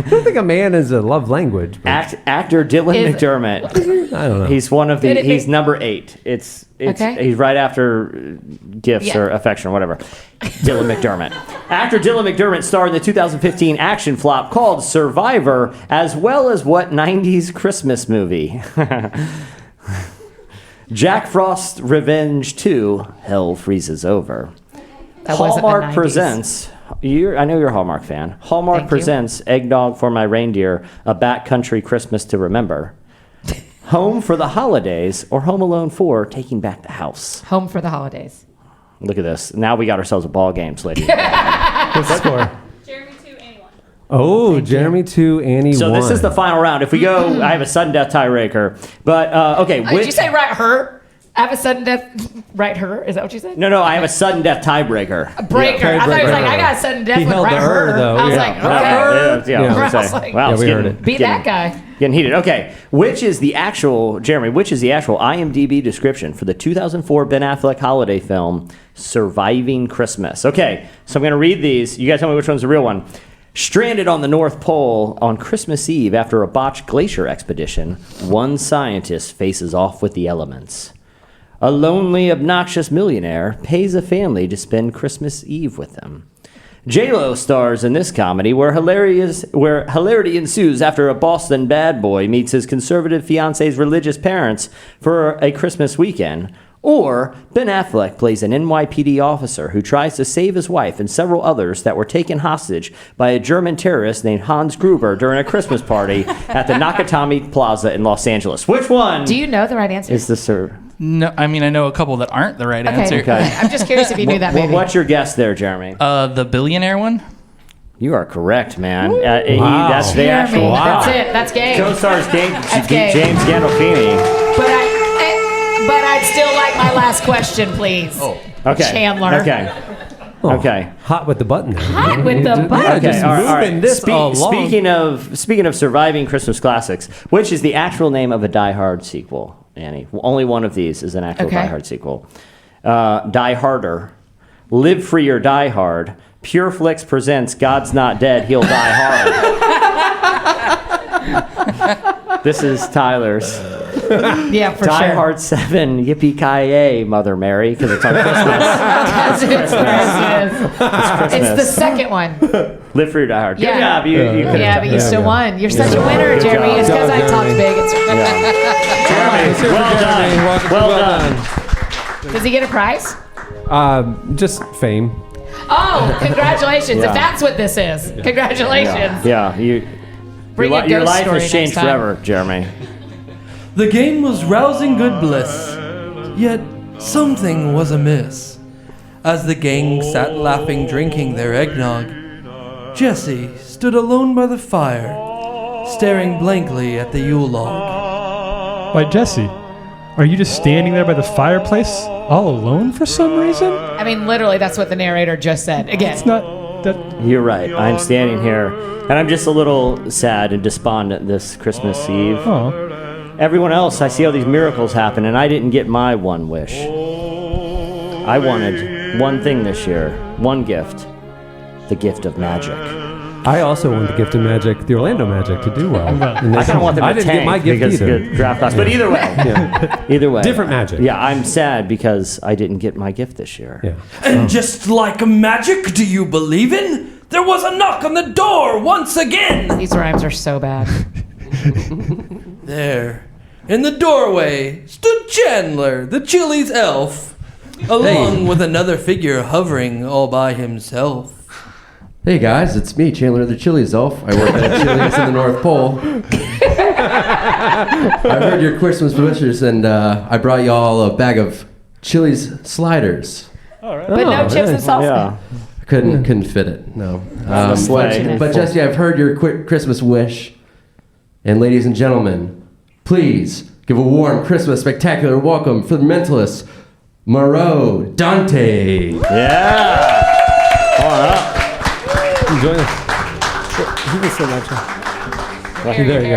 don't think a man is a love language. But Actor Dylan Is- McDermott. I don't know. He's one of the. Could it be- He's number 8. It's. Okay. He's right after gifts Yeah. or affection or whatever. Dylan McDermott. Actor Dylan McDermott starred in the 2015 action flop called Survivor, as well as what 90s Christmas movie? Jack Frost Revenge 2, Hell Freezes Over. That wasn't the Hallmark 90s. presents. I know you're a Hallmark fan. Hallmark Thank you. presents Eggnog for My Reindeer, A Backcountry Christmas to Remember. Home for the Holidays, or Home Alone 4, Taking Back the House. Home for the holidays. Look at this. Now we got ourselves a ball game, ladies. What's the score? Jeremy 2, Annie 1. Oh, Jeremy 2, Annie 1. So this is the final round. If we go, I have a sudden death tiebreaker. But, okay. Did you say right her? I have a sudden death. Right her? Is that what you said? No, I have a sudden death tiebreaker. Breaker. I thought he was like, I got a sudden death He with held right the her, her. though. I was Yeah. like, okay. Yeah, Yeah. I was I was saying, like, wow, Yeah, it's we heard getting- it. Be that guy. Getting heated. Okay, which is the actual IMDb description for the 2004 Ben Affleck holiday film Surviving Christmas? Okay, so I'm going to read these. You guys tell me which one's the real one. Stranded on the North Pole on Christmas Eve after a botched glacier expedition, one scientist faces off with the elements. A lonely, obnoxious millionaire pays a family to spend Christmas Eve with them. J-Lo stars in this comedy where hilarity ensues after a Boston bad boy meets his conservative fiance's religious parents for a Christmas weekend. Or Ben Affleck plays an NYPD officer who tries to save his wife and several others that were taken hostage by a German terrorist named Hans Gruber during a Christmas party at the Nakatomi Plaza in Los Angeles. Which one Do you know the right answer? is the sir? No, I mean I know a couple that aren't the right answer. Okay. I'm just curious if you knew that. Maybe. What's your guess there, Jeremy? The billionaire one. You are correct, man. Wow. That's the Jeremy, actual. That's it. That's game. Co-stars That's gay. James Gandolfini. But I'd still like my last question, please. Oh. Okay. Chandler. Okay. Okay. Hot with the button there. Hot with the button. Okay. Just all right. moving this along. Speaking of surviving Christmas classics, which is the actual name of a Die Hard sequel, Annie? Only one of these is an actual Okay. Die Hard sequel. Die Harder, Live Free or Die Hard. Pure Flix presents God's Not Dead, He'll Die Hard. This is Tyler's. Yeah, for Die sure. Hard 7, Yippee-ki-yay, Mother Mary, because it's on Christmas. Because it's Christmas. It's the second one. Live Free or Die Hard. Good Yeah. job. You could Yeah, but you still won. You're such a winner, Good Jeremy. job. It's because I Good job, talked Jeremy. big. It's Well done. Does he get a prize? Just fame. Oh, congratulations. Yeah. If that's what this is. Congratulations. Yeah, Bring a your ghost life story has changed next time. forever, Jeremy. The game was rousing good bliss, yet something was amiss. As the gang sat laughing, drinking their eggnog, Jesse stood alone by the fire, staring blankly at the Yule log. Why, Jesse, are you just standing there by the fireplace all alone for some reason? I mean, literally, that's what the narrator just said. Again. It's not that. You're right. I'm standing here, and I'm just a little sad and despondent this Christmas Eve. Oh, Everyone else, I see all these miracles happen, and I didn't get my one wish. I wanted one thing this year, one gift, the gift of magic. I also want the gift of magic, the Orlando Magic, to do well. And I kind of want them to I didn't tank get my gift because either. good draft class. But either way, either way, Different magic. Yeah, I'm sad because I didn't get my gift this year. Yeah. And just like magic, do you believe in? There was a knock on the door once again. These rhymes are so bad. There, in the doorway, stood Chandler, the Chili's elf, along with another figure hovering all by himself. Hey guys, it's me, Chandler the Chili's elf. I work at Chili's in the North Pole. I heard your Christmas wishes, and I brought y'all a bag of Chili's sliders. But no chips and salsa. Yeah. Couldn't fit it, no. sleigh. But Jesse, I've heard your quick Christmas wish, and ladies and gentlemen, please give a warm Christmas spectacular welcome for the mentalist Moreau Dante. Yeah. Come on up. Enjoy this. You can sit next to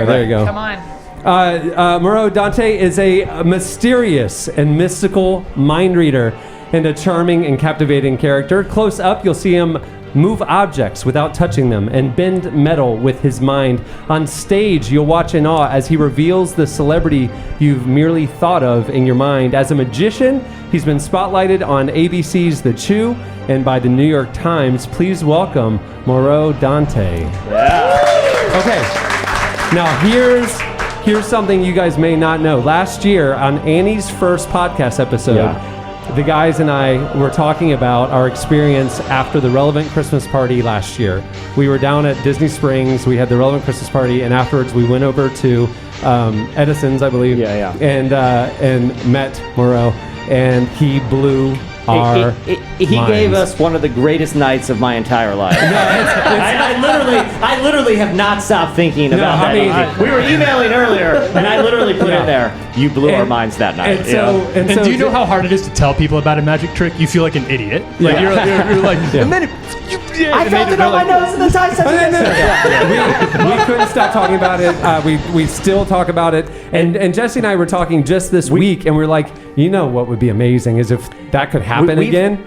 There you go. Come on. Moreau Dante is a mysterious and mystical mind reader and a charming and captivating character. Close up, you'll see him move objects without touching them and bend metal with his mind. On stage, you'll watch in awe as he reveals the celebrity you've merely thought of in your mind. As a magician, he's been spotlighted on ABC's The Chew and by the New York Times. Please welcome Moreau Dante. Yeah. Okay, now here's something you guys may not know. Last year, on Annie's first podcast episode, the guys and I were talking about our experience after the Relevant Christmas party last year. We were down at Disney Springs. We had the Relevant Christmas party, and afterwards we went over to Edison's, I believe, and met Moreau, and he blew our He gave us one of the greatest nights of my entire life. I literally have not stopped thinking about that. We were emailing earlier, and I literally put in there, you blew our minds that night. And do you know how hard it is to tell people about a magic trick? You feel like an idiot. Like you're like, and then I felt it on my nose in the time we couldn't stop talking about it. We still talk about it. And Jesse and I were talking just this week, and we're like, you know what would be amazing is if that could happen again.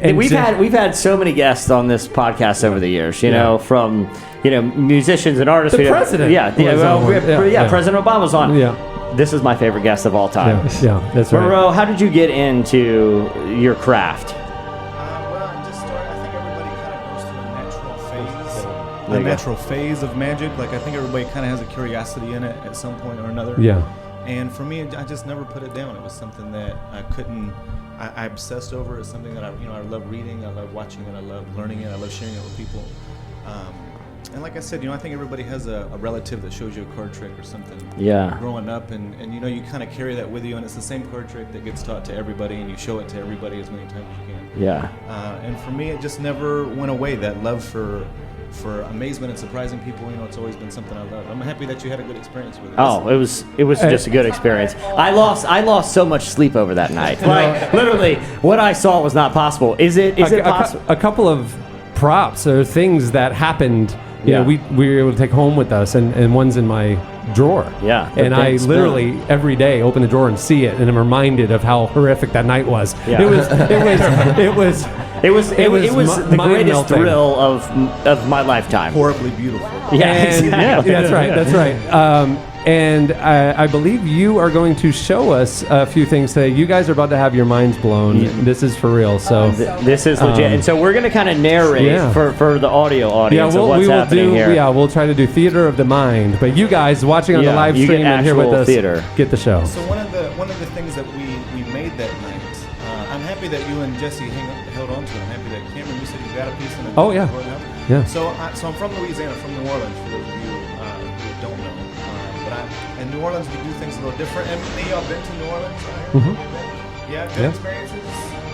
And we've had so many guests on this podcast over the years, you know, from musicians and artists. The president. President Obama's on. Yeah. This is my favorite guest of all time. Yeah, that's right. Moreau, how did you get into your craft? Well, I just started. I think everybody kind of goes through a natural phase of magic. Like I think everybody kind of has a curiosity in it at some point or another. Yeah. And for me, I just never put it down. It was something that I couldn't. I obsessed over. It's something that I love reading. I love watching it. I love learning it. I love sharing it with people. And like I said, I think everybody has a relative that shows you a card trick or something. Yeah. Growing up, and you kind of carry that with you, and it's the same card trick that gets taught to everybody, and you show it to everybody as many times as you can. Yeah. And for me, it just never went away. That love for amazement and surprising people, it's always been something I love. I'm happy that you had a good experience with it. Oh, it was just a good experience. I lost so much sleep over that night. Like literally, what I saw was not possible. Is it possible? A couple of props or things that happened. We were able to take home with us, and one's in my drawer. Yeah. And I literally every day open the drawer and see it, and I'm reminded of how horrific that night was. Yeah. It was the greatest thrill of my lifetime. Horribly beautiful. Yeah. That's right. And I believe you are going to show us a few things today. You guys are about to have your minds blown. Yeah. This is for real. So this is legit. And so we're going to kind of narrate for the audio audience of what's happening here. Yeah, we'll try to do theater of the mind. But you guys watching on the live stream and here with us, get the show. So one of the things that we made that night, I'm happy that you and Jesse held on to it. I'm happy that Cameron, you said you got a piece in it. Oh yeah. Yeah. So I'm from Louisiana, from New Orleans. For those of you who don't know. In New Orleans, we do things a little different. And y'all been to New Orleans? Yeah, good experiences?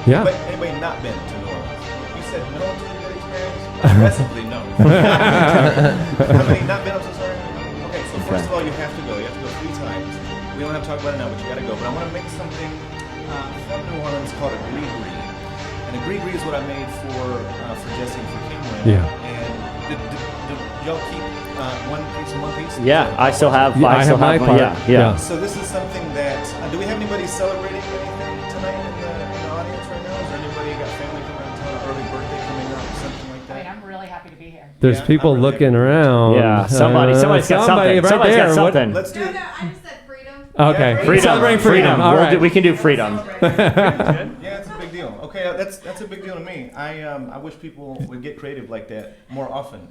Yeah. But anybody not been to New Orleans? You said no to a good experience? Aggressively no. How many not been? I'm so sorry. Okay, so first of all, you have to go. You have to go 3 times. We don't have to talk about it now, but you got to go. But I want to make something from New Orleans called a gris-gris. And a gris-gris is what I made for Jesse and for Cameron. Yeah. And did y'all keep one piece? Yeah, I still have. I have my part. Yeah. So this is something that. Do we have anybody celebrating anything tonight in the audience right now? Is there anybody got family coming out, an early birthday coming up, or something like that? I'm really happy to be here. There's people really looking around. Yeah, somebody's got something. Right Somebody's there. got something. Let's do it. No, I just said freedom. Okay, Freedom. Celebrate freedom. All right. We can do freedom. Yeah, it's a big deal. Okay, that's a big deal to me. I wish people would get creative like that more often.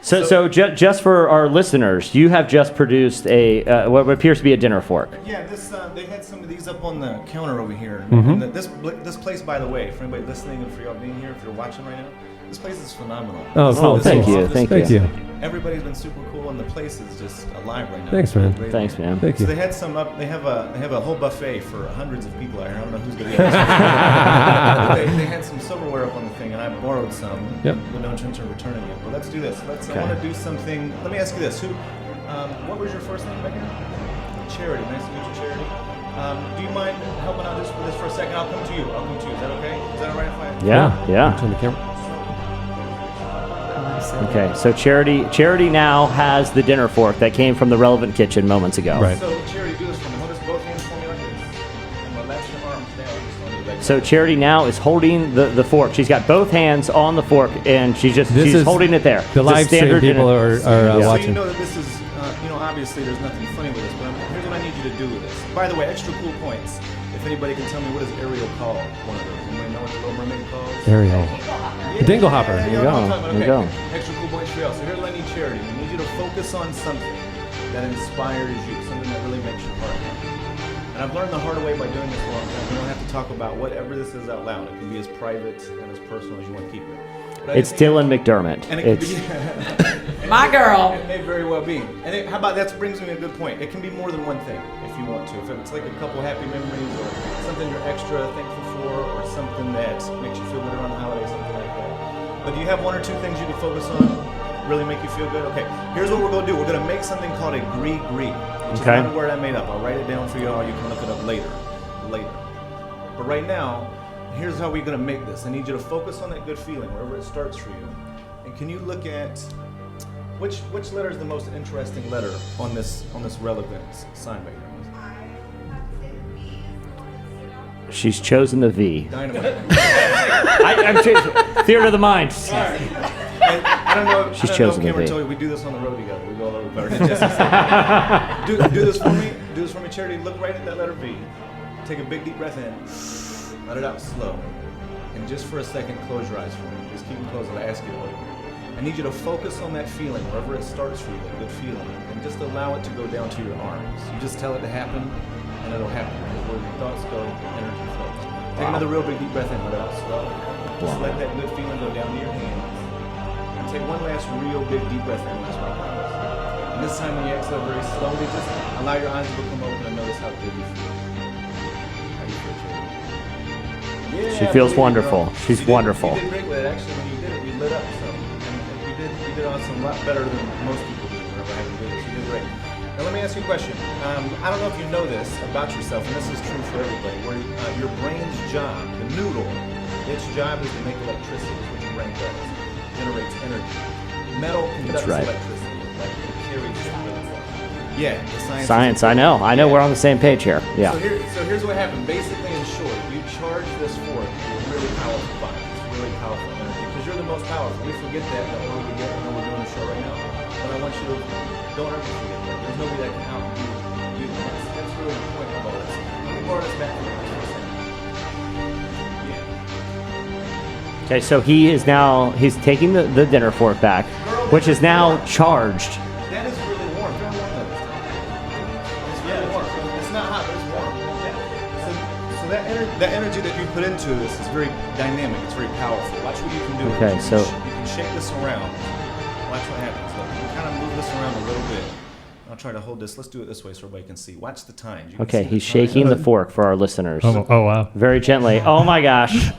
So just for our listeners, you have just produced a what appears to be a dinner fork. Yeah, this they had some of these up on the counter over here. Mm-hmm. And this place, by the way, for anybody listening and for y'all being here, if you're watching right now, this place is phenomenal. Oh, thank you. Everybody's been super cool, and the place is just alive right now. Thanks, man. Thanks, man. Thank So you. they had some up. They have a whole buffet for hundreds of people out here. I don't know who's going to get it. They had some silverware up on the thing, and I borrowed some. Yep. With no intention of returning it. But let's do this. I want to do something. Let me ask you this: what was your first name again? Charity. Nice to meet you, Charity. Do you mind helping out just for this for a second? I'll come to you. Is that okay? Is that all right if I? Yeah. Turn the camera. Okay, so Charity now has the dinner fork that came from the relevant kitchen moments ago. Right. So, Charity, do this for me. Hold this both hands for me like this. And relax your arms down. Just on your legs. So Charity now is holding the fork. She's got both hands on the fork, and she's holding it there. The live stream standard people are So you watching. know that this is, obviously there's nothing funny with this, but here's what I need you to do with this. By the way, extra cool points. If anybody can tell me what does Ariel call one of those? Anybody know what the Little Mermaid calls? Ariel. The Dingle Hopper. Yeah, There you know what I'm go. talking There about. you Okay. go. Extra cool points for y'all. So here's what I need, Charity. I need you to focus on something that inspires you, something that really makes your heart happy. And I've learned the hard way by doing this a long time. You don't have to talk about whatever this is out loud. It can be as private and as personal as you want to keep it. But It's Dylan McDermott. and it It's can be My girl. It may very well be. And how about that brings me to a good point. It can be more than one thing if you want to. If it's like a couple happy memories or something you're extra thankful for or something that makes you feel good around the holidays, something like that. But do you have one or two things you can focus on, really make you feel good? Okay, here's what we're going to do. We're going to make something called a gree-gree, which is not a word I made up. I'll write it down for you all. You can look it up later. But right now, here's how we're going to make this. I need you to focus on that good feeling wherever it starts for you. And can you look at which letter is the most interesting letter on this relevant sign right here? she's chosen the V. Dynamite. I'm theater of the mind. I don't know. She's I don't chosen know the if Cameron V. told you we do this on the road together. We go all over better. Jesse said, do this for me. Do this for me, Charity. Look right at that letter V. Take a big deep breath in. Let it out slow. And just for a second, close your eyes for me. Just keep them closed. I'll ask you to open. I need you to focus on that feeling, wherever it starts for you, that good feeling, and just allow it to go down to your arms. You just tell it to happen, and it'll happen. Where your thoughts go, energy flows. Take another real big deep breath in. Let it out slow. Just let that good feeling go down to your hands. And take one last real big deep breath in. That's what I promise. And this time when you exhale very slowly, just allow your eyes to become open and notice how good you feel. How you feel, Charity? Yeah, She feels I believe you, wonderful. girl. She's wonderful. You did great with it. Actually, when you did it, we lit up some. And you did awesome, a lot better than most people do whenever I have to do this. You did great. Now let me ask you a question. I don't know if you know this about yourself, and this is true for everybody, where your brain's job, the noodle, its job is to make electricity, which your brain does. It generates energy. Metal conducts electricity, like it carries it really well. Yeah, the Science, I know. We're on the same page here. Yeah. So here's what happened. Basically, in short, you charge this fork with really powerful fire. It's really powerful energy because you're the most powerful. We forget that the older we get. I know we're doing a show right now, but I want you to don't ever forget that. There's nobody that can outdo you. That's really the point of all this. Let me borrow this back from you. Yeah. Okay, so he's taking the dinner fork back, which is now charged. That is really warm. Very warm though this time. It's really warm. It's not hot, but it's warm. So that energy that you put into this is very dynamic. It's very powerful. Watch what you can do. Okay, so you can shake this around. Watch what happens. Look, you can kind of move this around a little bit. I'll try to hold this. Let's do it this way so everybody can see. Watch the times. You can Okay, see he's the shaking the fork for our listeners. Oh wow. Very gently. Oh my gosh.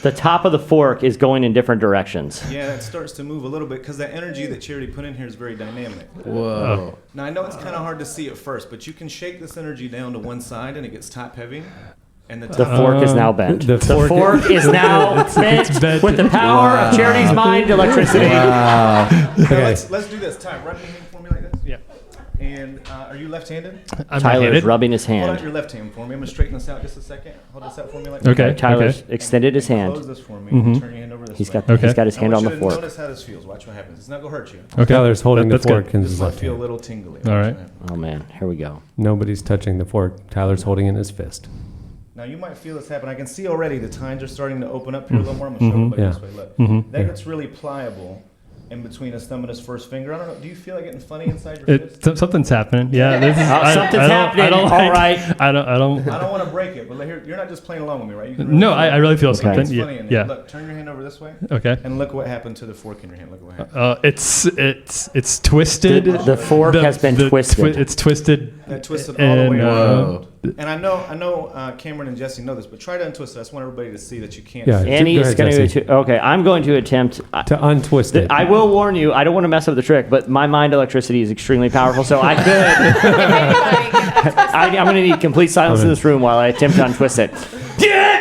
The top of the fork is going in different directions. Yeah, it starts to move a little bit because that energy that Charity put in here is very dynamic. Whoa. Now, I know it's kind of hard to see at first, but you can shake this energy down to one side and it gets top heavy. And The fork is now bent. the fork is now bent with the power of Charity's mind electricity. Wow. Now, Okay. let's do this. Ty, rub your hand for me like this. Yeah. And are you left-handed? I'm Tyler's right-handed. rubbing his Hold out hand. your left hand for me. I'm going to straighten this out just a second. Hold this out for me like Okay. that. Tyler's extended his hand. Close this for me. Mhm. Turn your hand over this He's way. got Okay. he's got his I hand want on you the to fork. notice how this feels. Watch what happens. It's not going to hurt you. Okay. Tyler's holding the That's good. fork in This his might left feel a hand. little tingly. All right. Oh man, here we go. Nobody's touching the fork. Tyler's holding it in his fist. Now you might feel this happen. I can see already the tines are starting to open up here a little more. I'm going to show everybody Yeah. this way. Look. Mhm. That gets really pliable in between his thumb and his first finger. I don't know. Do you feel like getting funny inside your fist? Something's happening. Yeah, this is, Something's happening. All right. I don't. I don't want to break it, but here, you're not just playing along with me, right? You can No, I really feel Okay. something. It's funny in there. Yeah. Look, turn your hand over this way. Okay. And look what happened to the fork in your hand. Look what happened. It's twisted. The fork has been twisted. It's twisted. That twisted all the way around. Whoa. And I know Cameron and Jesse know this, but try to untwist it. I just want everybody to see that you can't. Yeah. see it. Annie Go is ahead, going Jesse. to. Okay, I'm going to attempt. To untwist it. I will warn you. I don't want to mess up the trick, but my mind electricity is extremely powerful, so I could. I'm going to need complete silence in this room while I attempt to untwist it.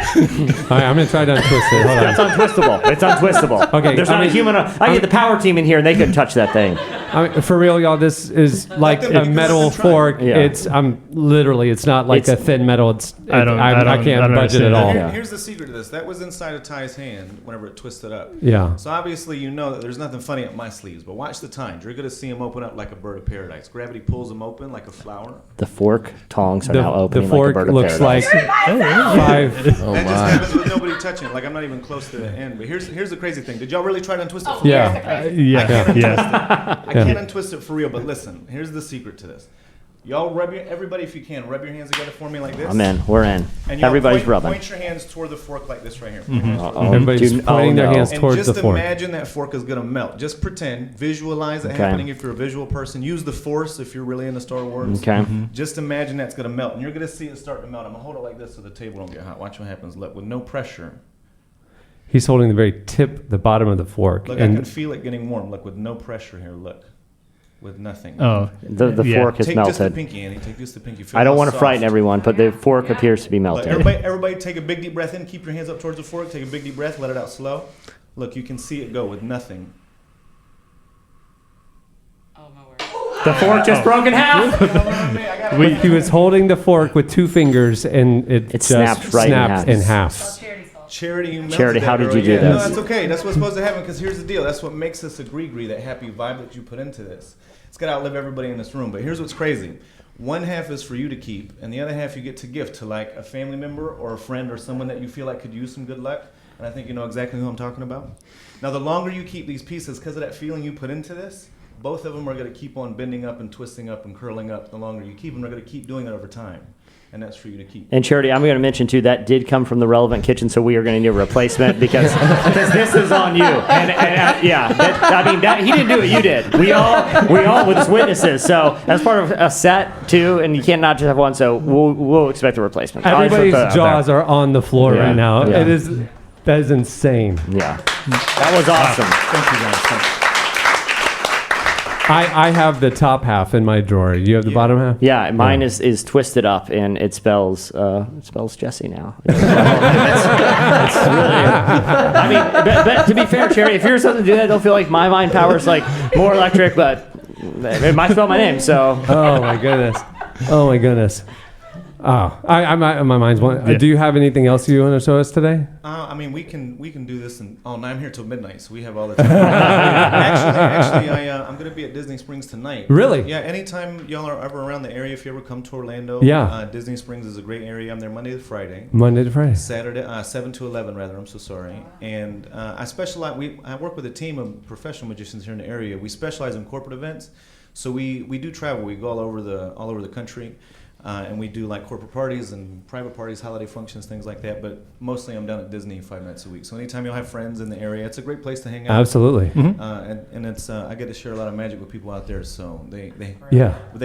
All right, I'm going to try to untwist it. Hold on. That's untwistable. It's untwistable. Okay, There's not a human. I get the power team in here, and they couldn't touch that thing. I mean, for real, y'all, this is like a metal fork. Yeah. It's literally, it's not like a thin metal. I can't budget at all. Here's the secret to this. That was inside of Ty's hand whenever it twisted up. Yeah. So obviously you know that there's nothing funny up my sleeves, but watch the tines. You're going to see him open up like a bird of paradise. Gravity pulls him open like a flower. The fork tongs are now opening the fork like a bird looks of paradise. like 5. That just happens with nobody touching it. Like I'm not even close to the end. But here's the crazy thing. Did y'all really try to untwist it? Yeah. I can't untwist it for real, but listen, here's the secret to this. Y'all everybody, if you can, rub your hands together for me like this. I'm in. We're in. And Everybody's rubbing. Point your hands toward the fork like this right here. Everybody's pointing their hands towards the fork. And just imagine that fork is going to melt. Just pretend. Visualize it happening if you're a visual person. Use the Force if you're really into Star Wars. Okay. Just imagine that's going to melt. And you're going to see it start to melt. I'm going to hold it like this so the table don't get hot. Watch what happens. Look, with no pressure. He's holding the very tip, the bottom of the fork. Look, I can feel it getting warm. Look, with no pressure here. Look. With nothing. Oh, the fork has take melted. Just the pinky, Annie. Take just the pinky. I don't want to frighten everyone, but the fork appears to be melting. Look, everybody, take a big deep breath in. Keep your hands up towards the fork. Take a big deep breath. Let it out slow. Look, you can see it go with nothing. Oh my word. The fork just broke in half. He was holding the fork with 2 fingers, and it just snapped right in half. Charity, how did you do this? No, that's okay. That's what's supposed to happen because here's the deal. That's what makes us a gree-gree, that happy vibe that you put into this. It's got to outlive everybody in this room. But here's what's crazy. One half is for you to keep, and the other half you get to gift to like a family member or a friend or someone that you feel like could use some good luck. And I think you know exactly who I'm talking about. Now, the longer you keep these pieces, because of that feeling you put into this, both of them are going to keep on bending up and twisting up and curling up. The longer you keep them, they're going to keep doing it over time. And that's for you to keep. And Charity, I'm going to mention too, that did come from the Relevant Kitchen, so we are going to need a replacement because this is on you. He didn't do it, you did. We all was witnesses. So that's part of a set too, and you can't not just have one. So we'll expect a replacement. Everybody's jaws are on the floor right now. Yeah. That is insane. Yeah, that was awesome. Thank you guys. I have the top half in my drawer. You have the bottom half? Yeah, mine is twisted up and it spells Jesse now. I mean, but to be fair, Cherry, if you're something to do that, don't feel like my mind power is like more electric, but it might spell my name. So. Oh my goodness. Oh, my mind's one. Do you have anything else you want to show us today? I mean, we can do this, and no, I'm here till midnight, so we have all the time. actually, I'm going to be at Disney Springs tonight. Really? Yeah. Anytime y'all are ever around the area, if you ever come to Orlando, Disney Springs is a great area. I'm there Monday to Friday. Saturday, 7 to 11 rather. I'm so sorry. And I specialize. I work with a team of professional magicians here in the area. We specialize in corporate events, so we do travel. We go all over the country. And we do like corporate parties and private parties, holiday functions, things like that. But mostly I'm down at Disney 5 nights a week. So anytime you'll have friends in the area, it's a great place to hang out. Absolutely. And it's I get to share a lot of magic with people out there. So they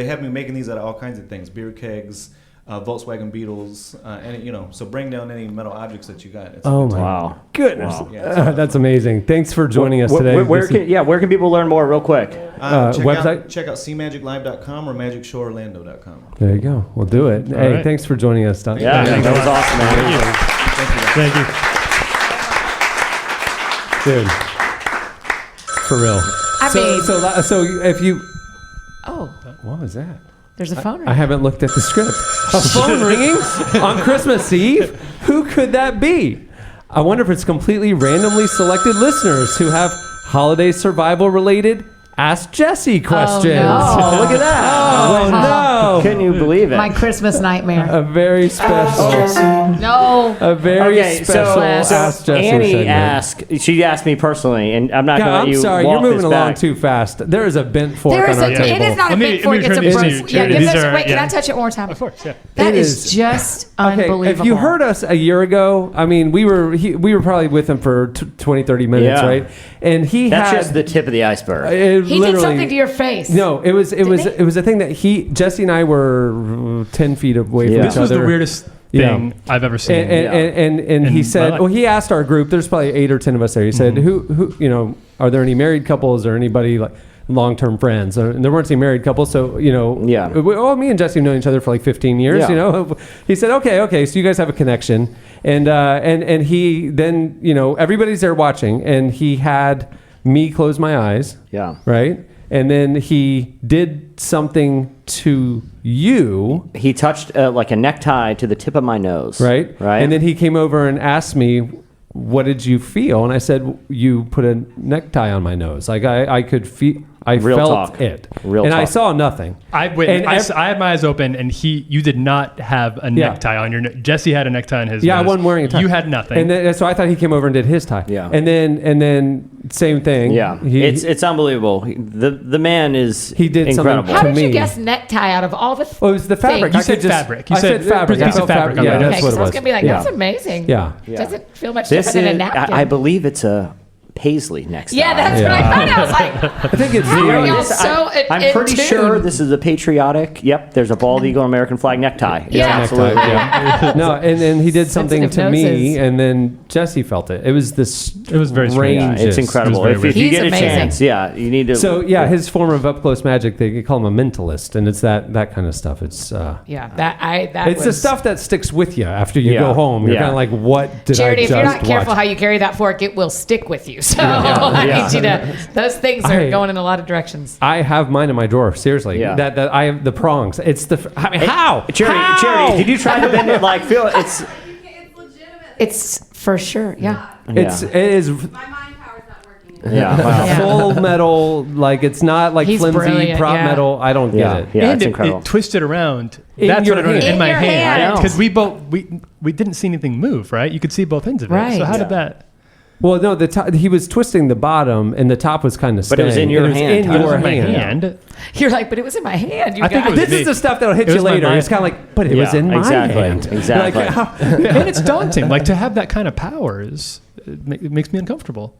have me making these out of all kinds of things: beer kegs, Volkswagen Beetles, and so bring down any metal objects that you got. It's wow, goodness, wow. That's amazing. Thanks for joining us today. Where can people learn more, real quick? Website? Check out cmagiclive.com or magicshoworlando.com. There you go. We'll do it. Hey, right. Thanks for joining us, Doc. Yeah, that was awesome, man. Dude, for real. So if you, what was that? There's a phone ringing. I haven't looked at the script. A phone ringing on Christmas Eve? Who could that be? I wonder if it's completely randomly selected listeners who have holiday survival related Ask Jesse questions. Oh, look at that. Oh, no. Couldn't you believe it? My Christmas nightmare. A very special. No. A very special Ask Jesse Annie segment. she asked me personally, and I'm not going to let you I'm sorry, walk you're moving this along back. too fast. There is a bent fork on our table. It is not a bent fork, it's a brush. Wait, can I touch it one more time? Of course, yeah. That is just unbelievable. If you heard us a year ago, I mean, we were probably with him for 20, 30 minutes, right? And That's just the tip of the iceberg. He did something to your face. No, it was a thing that Jesse and I were 10 feet away from each other. This was the weirdest thing I've ever seen. And he said, well, he asked our group. There's probably 8 or 10 of us there. He said, who, are there any married couples or anybody like long-term friends. And there weren't any married couples, so me and Jesse have known each other for like 15 years. Yeah. He said, okay, so you guys have a connection, and he then everybody's there watching, and he had me close my eyes. Yeah. Right. And then he did something to you. He touched like a necktie to the tip of my nose. Right. And then he came over and asked me, what did you feel? And I said, you put a necktie on my nose. Like I could feel, I felt it. I saw nothing. I had my eyes open, and you did not have a necktie on your neck. Jesse had a necktie on his nose. I wasn't wearing a tie. You had nothing. And then, so I thought he came over and did his tie. Yeah. And then same thing. Yeah. It's unbelievable. The man is incredible. How did you guess necktie out of all the it was the fabric. You said fabric. I said fabric. Piece of fabric. Yeah, that's what it was. I was going to be like, that's amazing. Yeah. Doesn't feel much different than a napkin. I believe it's a paisley next time. Yeah, that's what I thought. I was like, I think it's I'm pretty sure this is a patriotic. Yep, there's a bald eagle American flag necktie. Yeah, absolutely. No, and then he did something Sensitive to me, noses. and then Jesse felt it. It was this. It was very strange. Yeah, it's incredible. It was If you He's get amazing. a chance, you need to. So his form of up close magic, they call him a mentalist, and it's that kind of stuff. It's it's the stuff that sticks with you after you go home. You're kind of like, what did Charity, I if just you're not careful watch? how you carry that fork, it will stick with you. So I need you to. Those things are going in a lot of directions. I have mine in my drawer. Seriously, that I have the prongs. It's the how? Charity, did you try to bend it? Like feel it's. It's for sure. Yeah. It is. My mind power's not working. Yeah, wow. Full metal, like it's not like He's flimsy brilliant, prop yeah. metal. I don't get it. Yeah, And it's incredible. it twisted around. In That's your what it was hand. in my In your hand. hand. Because we didn't see anything move, right? You could see both ends of it. Right. So how did that? Well, no, he was twisting the bottom, and the top was kind of staying. But it was in your hand. In It was your in my hand. hand. You're like, but it was in my hand. You I think guys. it was This me. is the stuff that'll hit It you was my later. mind. It's kind of like, but it was in my hand. Exactly. Like, how- And it's daunting. Like to have that kind of powers, it makes me uncomfortable.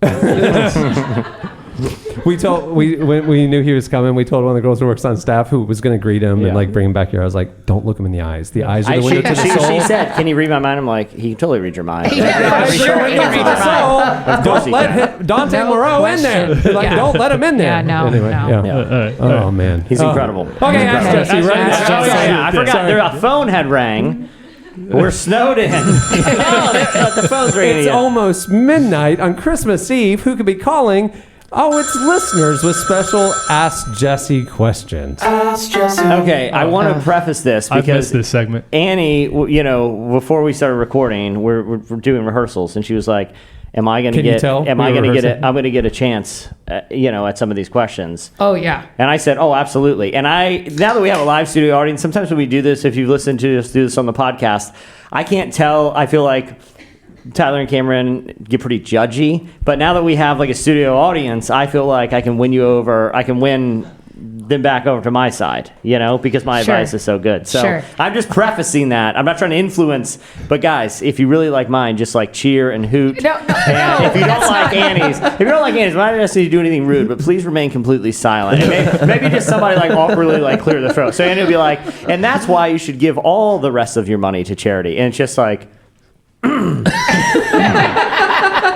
when we knew he was coming, we told one of the girls who works on staff who was going to greet him and like bring him back here. I was like, don't look him in the eyes. The eyes are the window to the soul. She said, "Can you read my mind?" I'm like, "He can totally read your mind." Yeah, for sure. Every He can read your mind. Of course Don't he let can. him, Dante No Moreau in there. question. Like, Yeah. don't let him in there. Yeah, no, Anyway, no. yeah. Yeah. Oh man, He's incredible. Okay, ask Jesse, right? I forgot. A phone had rang. We're snowed in. The phone's ringing. It's almost midnight on Christmas Eve. Who could be calling? Oh, it's listeners with special Ask Jesse questions. Okay, I want to preface this I've missed because this segment. Annie, before we started recording, we're doing rehearsals, and she was like, "Am I going to Can you get? tell Am we I were going to get rehearsing? it? I'm going to get a chance, at some of these questions." Oh yeah. And I said, "Oh, absolutely." And now that we have a live studio audience, sometimes when we do this, if you've listened to us do this on the podcast, I can't tell. I feel like Tyler and Cameron get pretty judgy, but now that we have like a studio audience, I feel like I can win you over. I can win them back over to my side, because my advice is so good. So I'm just prefacing that. I'm not trying to influence, but guys, if you really like mine, just like cheer and hoot. No. And if you don't like Annie's, we're not asking you to do anything rude, but please remain completely silent. And maybe just somebody like awkwardly like clear the throat. So Annie will be like, and that's why you should give all the rest of your money to charity. And it's just like.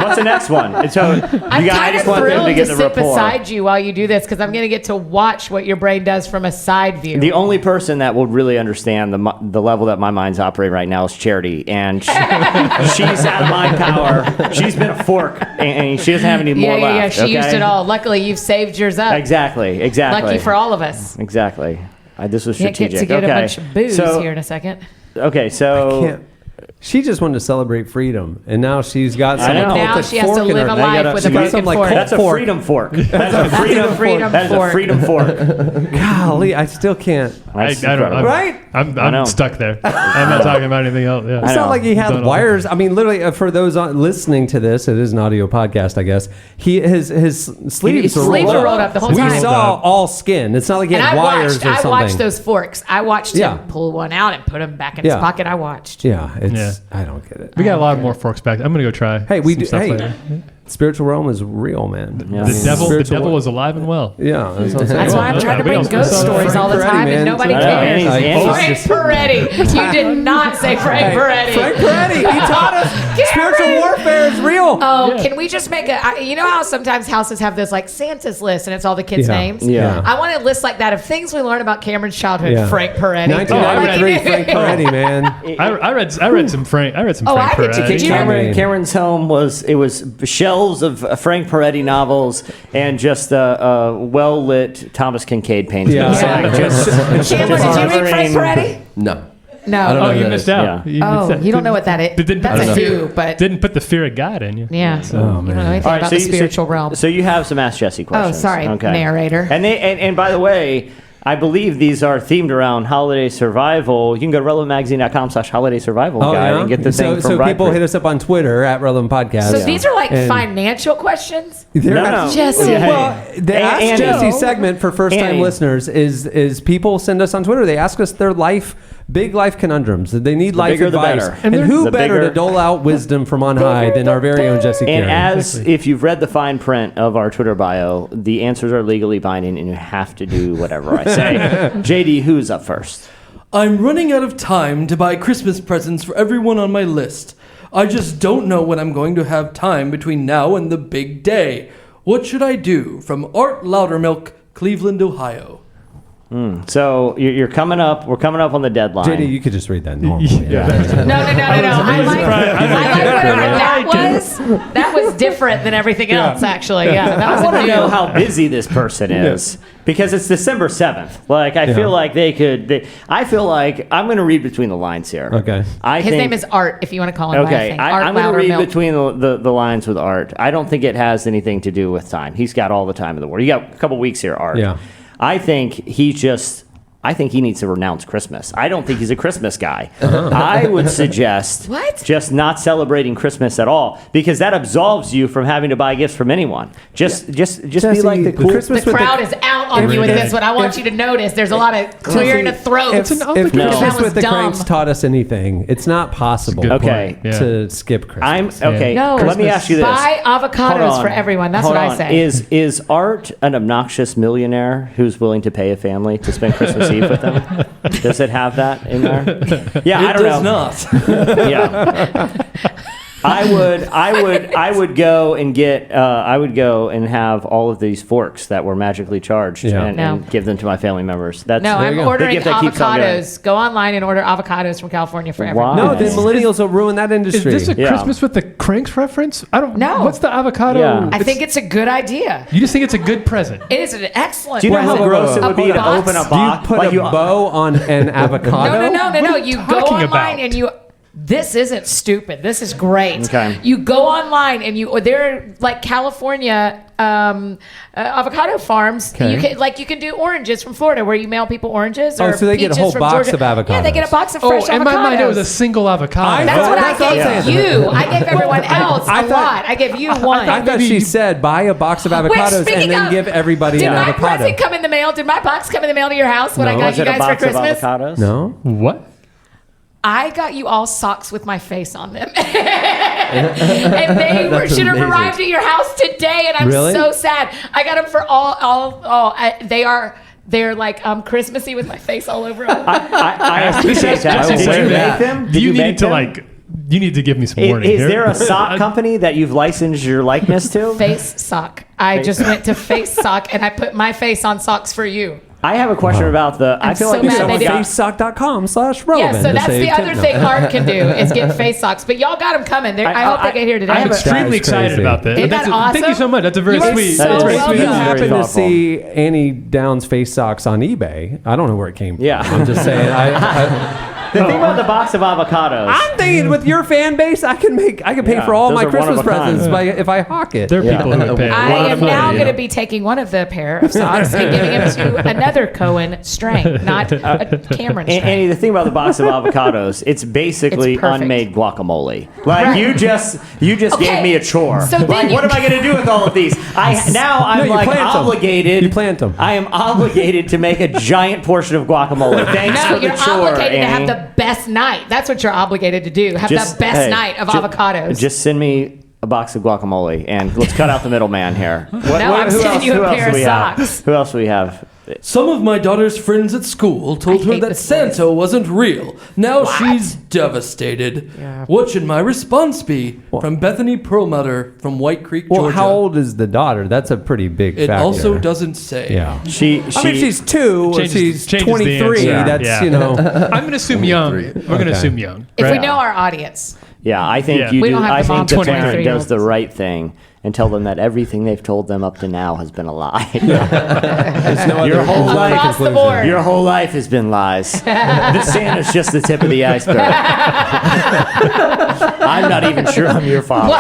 What's the next one? And so I'm kind of thrilled to sit rapport. beside you while you do this because I'm going to get to watch what your brain does from a side view. The only person that will really understand the level that my mind's operating right now is Charity, and she's out of mind power. She's been a fork, and she doesn't have any more left. Yeah, she used it all. Luckily, you've saved yours up. Exactly. Lucky for all of us. Exactly. This was Can't strategic. get to get a bunch of booze here in a second. Okay, so. She just wanted to celebrate freedom, and now she's got some now she has to live a life with a broken fork. That's a freedom fork. That's a freedom fork. Golly, I still can't. I don't. Right? I'm stuck there. I'm not talking about anything else. Yeah. It's not like he had wires. I mean, literally, for those listening to this, it is an audio podcast, I guess. His sleeves were rolled up the whole time. We saw all skin. It's not like he had wires or something. I watched those forks. I watched him pull one out and put them back in his pocket. I watched. Yeah, I don't get it. We got a lot more forks back. I'm gonna go try. Hey, we do. stuff Hey, later. spiritual realm is real, man. Yeah. The devil is alive and well. Yeah, that's what I'm saying. That's why I'm trying to bring ghost stories all the time, and nobody cares. Frank Peretti. You did not say Frank Peretti. Frank Peretti. He taught us spiritual warfare is real. Oh, can we just make you know how sometimes houses have those like Santa's list and it's all the kids' names? Yeah. I want a list like that of things we learned about Cameron's childhood. Yeah. Frank Peretti. 1993, Frank Peretti, man. I read some Frank. I read some Frank I did too. Peretti. Did you? Cameron's home was shelves of Frank Peretti novels and just well-lit Thomas Kincaid paintings. Yeah. Cameron, did you read Frank Peretti? No. No. I don't know Oh, who you that missed is. out. Yeah. You don't know what that is. That's a few, but didn't put the fear of God in you. yeah. You don't know anything about the spiritual realm. So you have some Ask Jesse questions. Oh, sorry, narrator. And by the way, I believe these are themed around holiday survival. You can go to relevantmagazine.com/holiday survival guide and get the thing from So people Brightpeak. hit us up on Twitter at Relevant Podcast. So these are like And- financial questions? No. Jesse. Well, the Ask Annie. Jesse segment for first-time Annie. listeners is people send us on Twitter. They ask us their big life conundrums. They need life bigger the advice. better. And who The better bigger- to dole out wisdom from on high than our very own Jesse And Carey? if you've read the fine print of our Twitter bio, the answers are legally binding, and you have to do whatever I say. JD, who's up first? I'm running out of time to buy Christmas presents for everyone on my list. I just don't know when I'm going to have time between now and the big day. What should I do? From Art Loudermilk, Cleveland, Ohio. So you're coming up. We're coming up on the deadline. JD, you could just read that normally. No. I like whatever that was. That was different than everything else, actually. Yeah, that was I want to new. know how busy this person is because it's December 7th. Like I feel like I feel like I'm going to read between the lines here. Okay. His name is Art, if you want to call him Okay, by a thing. I'm going to read Loudermilk. between the lines with Art. I don't think it has anything to do with time. He's got all the time in the world. You got a couple weeks here, Art. Yeah. I think he needs to renounce Christmas. I don't think he's a Christmas guy. I would suggest just not celebrating Christmas at all because that absolves you from having to buy gifts from anyone. Just be like the cool. Christmas The with crowd is out on you with this one. I want you to notice there's a lot of clearing of throats. If That Christmas was with the dumb. Cranks taught us anything, it's not possible Good Okay. point. Yeah. to skip Christmas. No, Let me ask you this. Buy avocados Hold on. for everyone. That's Hold what I on. say. Is Art an obnoxious millionaire who's willing to pay a family to spend Christmas Eve with them? Does it have that in there? Yeah, I don't does know. not. Yeah. I would go and get I would go and have all of these forks that were magically charged and give them to my family members. That's I'm ordering the gift that keeps on giving. avocados. Go online and order avocados from California for everyone. Wow. No, the millennials will ruin that Is industry. this a Yeah. Christmas with the Cranks reference? I don't No. What's the avocado? Yeah. I think it's a good idea. You just think it's a good present. It is an excellent Do you know how present. gross it would be to box? open a Do you box? put like a bow on an avocado? No. You go talking online about? and you. This isn't stupid. This is great. Okay. You go online and they're like California avocado farms. Okay. You can do oranges from Florida where you mail people oranges. Oh, or so they get a peaches whole from box Georgia. of avocados. Yeah, they get a box of fresh Oh, in avocados. my mind, it was a single avocado. That's what That's what I I'm gave saying. you. I gave everyone else I a thought- lot. I gave you one. I thought she said buy a box of avocados speaking and then of, give everybody Did an my avocado. present come in the mail? Did my box come in the mail to your house when I got Was you it a guys for box of Christmas? avocados? No. What? I got you all socks with my face on them. And they should have arrived at your house today, and I'm Really? so sad. I got them for they're like Christmassy with my face all over them. I appreciate that. Jesse, Did you that. make them? Do Did you need make to them? you need to give me some warning Is here. there a sock company that you've licensed your likeness to? Face sock. I just went to Face Sock, and I put my face on socks for you. I have a question about the. I I'm feel so like mad someone they got. Facesock.com/relevant. Yeah, so to that's save the other 10 thing Art can do is get face socks. But y'all got them coming. I hope they get here today. I I'm have a- extremely That is excited crazy. about this. Isn't that Thank you awesome? so much. That's a very You are sweet. so That is welcome. If very you Very happen to thoughtful. see Annie Down's face socks on eBay, I don't know where it came from. Yeah. I'm just saying. The thing about the box of avocados. I'm thinking with your fan base, I can pay Yeah, for all those my are one Christmas of a kind. presents if I hawk it. There are people who would pay. I am now going to be taking one of the pair of socks and giving it to another Cohen strain, not a Cameron strain. Annie, the thing about the box of avocados, it's basically It's perfect. unmade guacamole. Like Right. you just Okay, gave me a chore. so then Like, you- what am I going to do with all of these? I'm No, you like plant 'em. obligated. You plant 'em. I am obligated to make a giant portion of guacamole. Thanks No, for the you're chore, obligated Annie. to have the best night. That's what you're obligated to do. Have the best night of avocados. Just send me a box of guacamole, and let's cut out the middleman here. I'm sending you a pair of socks. Who else do we have? Some of my daughter's friends at school told her that Santa wasn't real. Now she's devastated. Yeah. What should my response be? From Bethany Perlmutter from White Creek, Georgia. Well, how old is the daughter? That's a pretty big factor. It also doesn't say. Yeah. I mean, she's 2 or she's 23. That's, I'm going to assume young. We're going to assume young. If we know our audience. Yeah, I think you we do. Don't have I think the parent does olds. the right thing and tell them that everything they've told them up to now has been a lie. Your whole life, across the board. Your whole life has been lies. The Santa's just the tip of the iceberg. I'm not even sure I'm your father.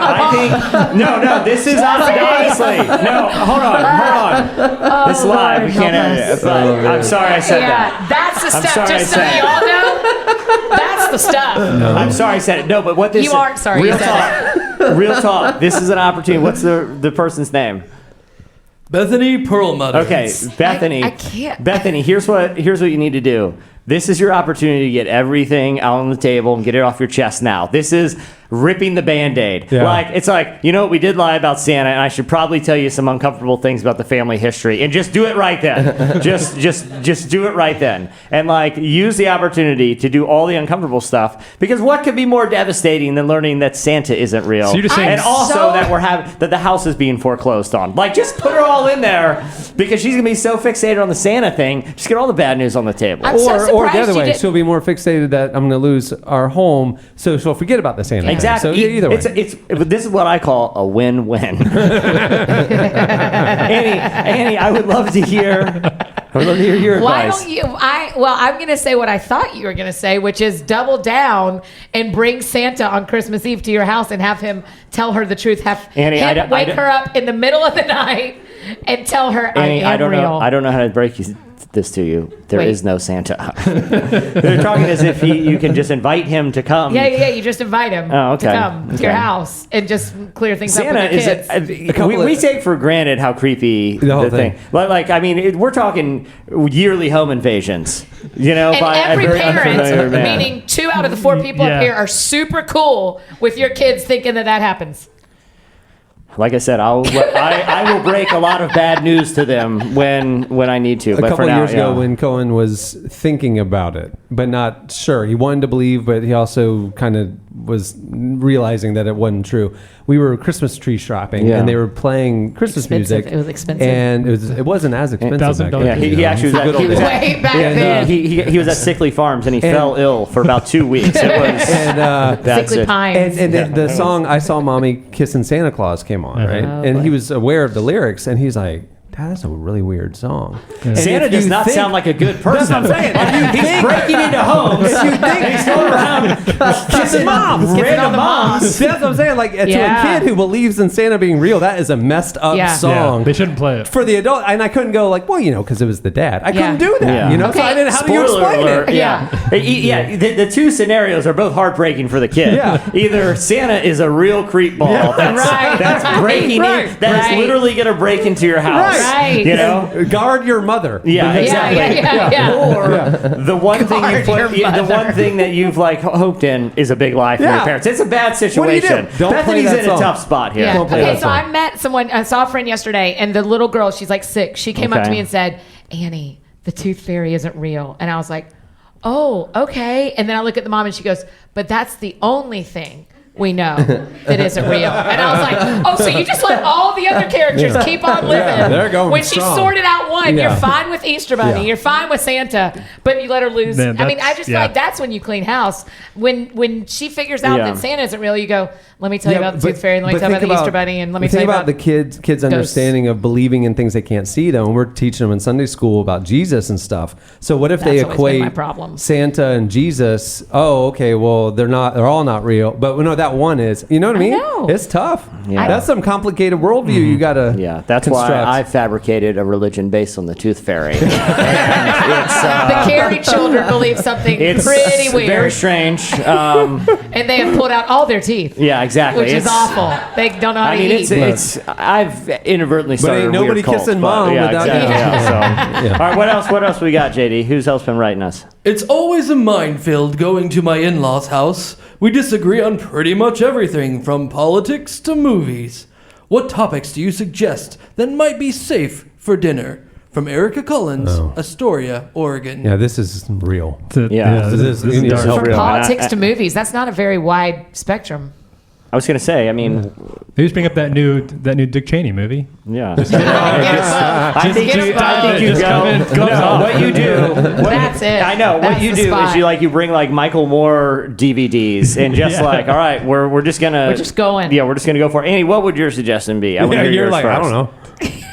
I think no. This is honestly. No, hold on. This is live. We can't edit it. But I'm sorry I said that. That's the stuff. Just so you all know, that's the stuff. No. I'm sorry I said it. No, but what this you aren't sorry. Real you said talk. Real talk. This is an opportunity. What's the person's name? Bethany Perlmutter. Okay, Bethany. I can't. Bethany, here's what you need to do. This is your opportunity to get everything out on the table and get it off your chest now. This is ripping the Band-Aid. Yeah. It's like, you know what, we did lie about Santa, and I should probably tell you some uncomfortable things about the family history, and just do it right then. just do it right then. And use the opportunity to do all the uncomfortable stuff, because what could be more devastating than learning that Santa isn't real? So you're just saying, and also that the house is being foreclosed on. Just put her all in there, because she's going to be so fixated on the Santa thing, just get all the bad news on the table. Or the other way, she'll be more fixated that I'm going to lose our home, so she'll forget about the Santa. Exactly. So either way. This is what I call a win-win. Annie, I would love to hear your Why advice. don't you? I'm going to say what I thought you were going to say, which is double down and bring Santa on Christmas Eve to your house and have him tell her the truth. Have Annie, him wake her up in the middle of the night and tell her Annie, I am real. I don't know how to break this to you. There is no Santa. They're talking as if you can just invite him to come. Yeah. You just invite him to come to your house and just clear things up with your kids. We take for granted how creepy the thing. We're talking yearly home invasions. And by every a very unfamiliar parent, man. meaning 2 out of the 4 people up here, are super cool with your kids thinking that happens. Like I said, I will break a lot of bad news to them when I need to. A couple of years ago, when Cohen was thinking about it, but not sure, he wanted to believe, but he also kind of was realizing that it wasn't true. We were Christmas tree shopping, and they were playing Christmas music. It was expensive, and it wasn't as expensive. Back then. He actually was way back then. He was at Sickly Farms, and he fell ill for about 2 weeks. It was Sickly Pines. And the song "I Saw Mommy Kissing Santa Claus" came on, right? And he was aware of the lyrics, and he's like, that's a really weird song. Yeah. Santa does not sound like a good person. That's what I'm saying. He's breaking into homes. If you think he's going around kissing moms, random moms. That's what I'm saying. To a kid who believes in Santa being real, that is a messed up song. Yeah, they shouldn't play it. For the adult, and I couldn't go because it was the dad. I couldn't do that. Yeah. So I didn't. How do you explain it? Yeah. The 2 scenarios are both heartbreaking for the kid. Yeah. Either Santa is a real creep ball that's breaking in, that is literally going to break into your house. Right. Guard your mother. Yeah, exactly. Yeah. Or the one thing that you've hoped in is a big lie for your parents. It's a bad situation. Bethany's in a tough spot here. Okay, so I met someone. I saw a friend yesterday, and the little girl, she's 6. She came up to me and said, "Annie, the tooth fairy isn't real." And I was like, "Oh, okay." And then I look at the mom, and she goes, "But that's the only thing we know that isn't real." And I was like, "Oh, so you just let all the other characters keep on living?" Yeah, they're going when strong. She sorted out one, you're fine with Easter Bunny, you're fine with Santa, but you let her lose. Man, I just feel like that's when you clean house. When she figures out that Santa isn't real, you go, "Let me tell you about the Tooth Fairy, and let me tell you about the Easter Bunny, and let me tell you about the kids' understanding of believing in things they can't see, though. And we're teaching them in Sunday school about Jesus and stuff. So what if they equate Santa and Jesus? Oh, okay, well they're all not real, but no, that one is. You know what I mean? It's tough. Yeah. That's some complicated worldview you gotta. Yeah, that's construct. why I fabricated a religion based on the Tooth Fairy. the Carey children believe something pretty weird, very strange, and they have pulled out all their teeth. Yeah, exactly. Which is awful. They don't know how to eat. I've inadvertently started but ain't nobody kissing mom without All right, what else we got, JD? Who's else been writing us? It's always a minefield going to my in-laws' house. We disagree on pretty Pretty much everything from politics to movies. What topics do you suggest that might be safe for dinner? From Erica Collins, Astoria, Oregon. Yeah, this is real. This is dark. From politics to movies. That's not a very wide spectrum. I was going to say, I mean, Maybe just bring up that new Dick Cheney movie. yeah. I think you go. What you do. That's it. I know. That's what you the do spot. is you bring like Michael Moore DVDs and just all right, we're just gonna. We're just going. Yeah, we're just gonna go for it. Annie, what would your suggestion be? I want to hear you're yours like, first. I don't know.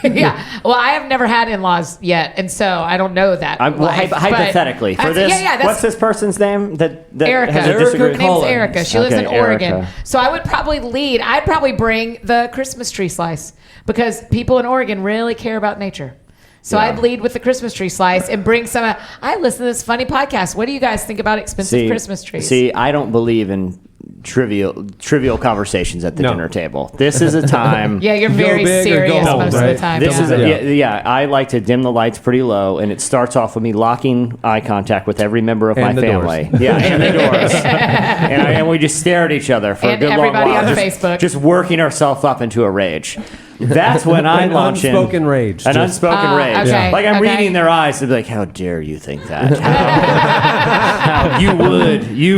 Yeah. Well, I have never had in-laws yet, and so I don't know that. Hypothetically, for this, what's this person's name? That Erica. has a Her disagreement? name's Erica. She lives in Oregon. Erica. So I would probably lead. I'd probably bring the Christmas tree slice because people in Oregon really care about nature. So I'd lead with the Christmas tree slice and bring some. I listen to this funny podcast. What do you guys think about expensive Christmas trees? See, I don't believe in trivial conversations at the dinner table. This is a time. Yeah, you're very serious most of the time. This is I like to dim the lights pretty low, and it starts off with me locking eye contact with every member of my family. Yeah, and the doors. and we just stare at each other for a good long while. Everybody on Facebook. Just working ourselves up into a rage. That's when I launch in. Unspoken rage. An unspoken rage. Okay, Like I'm reading their eyes. They'd be like, how dare you think that? How you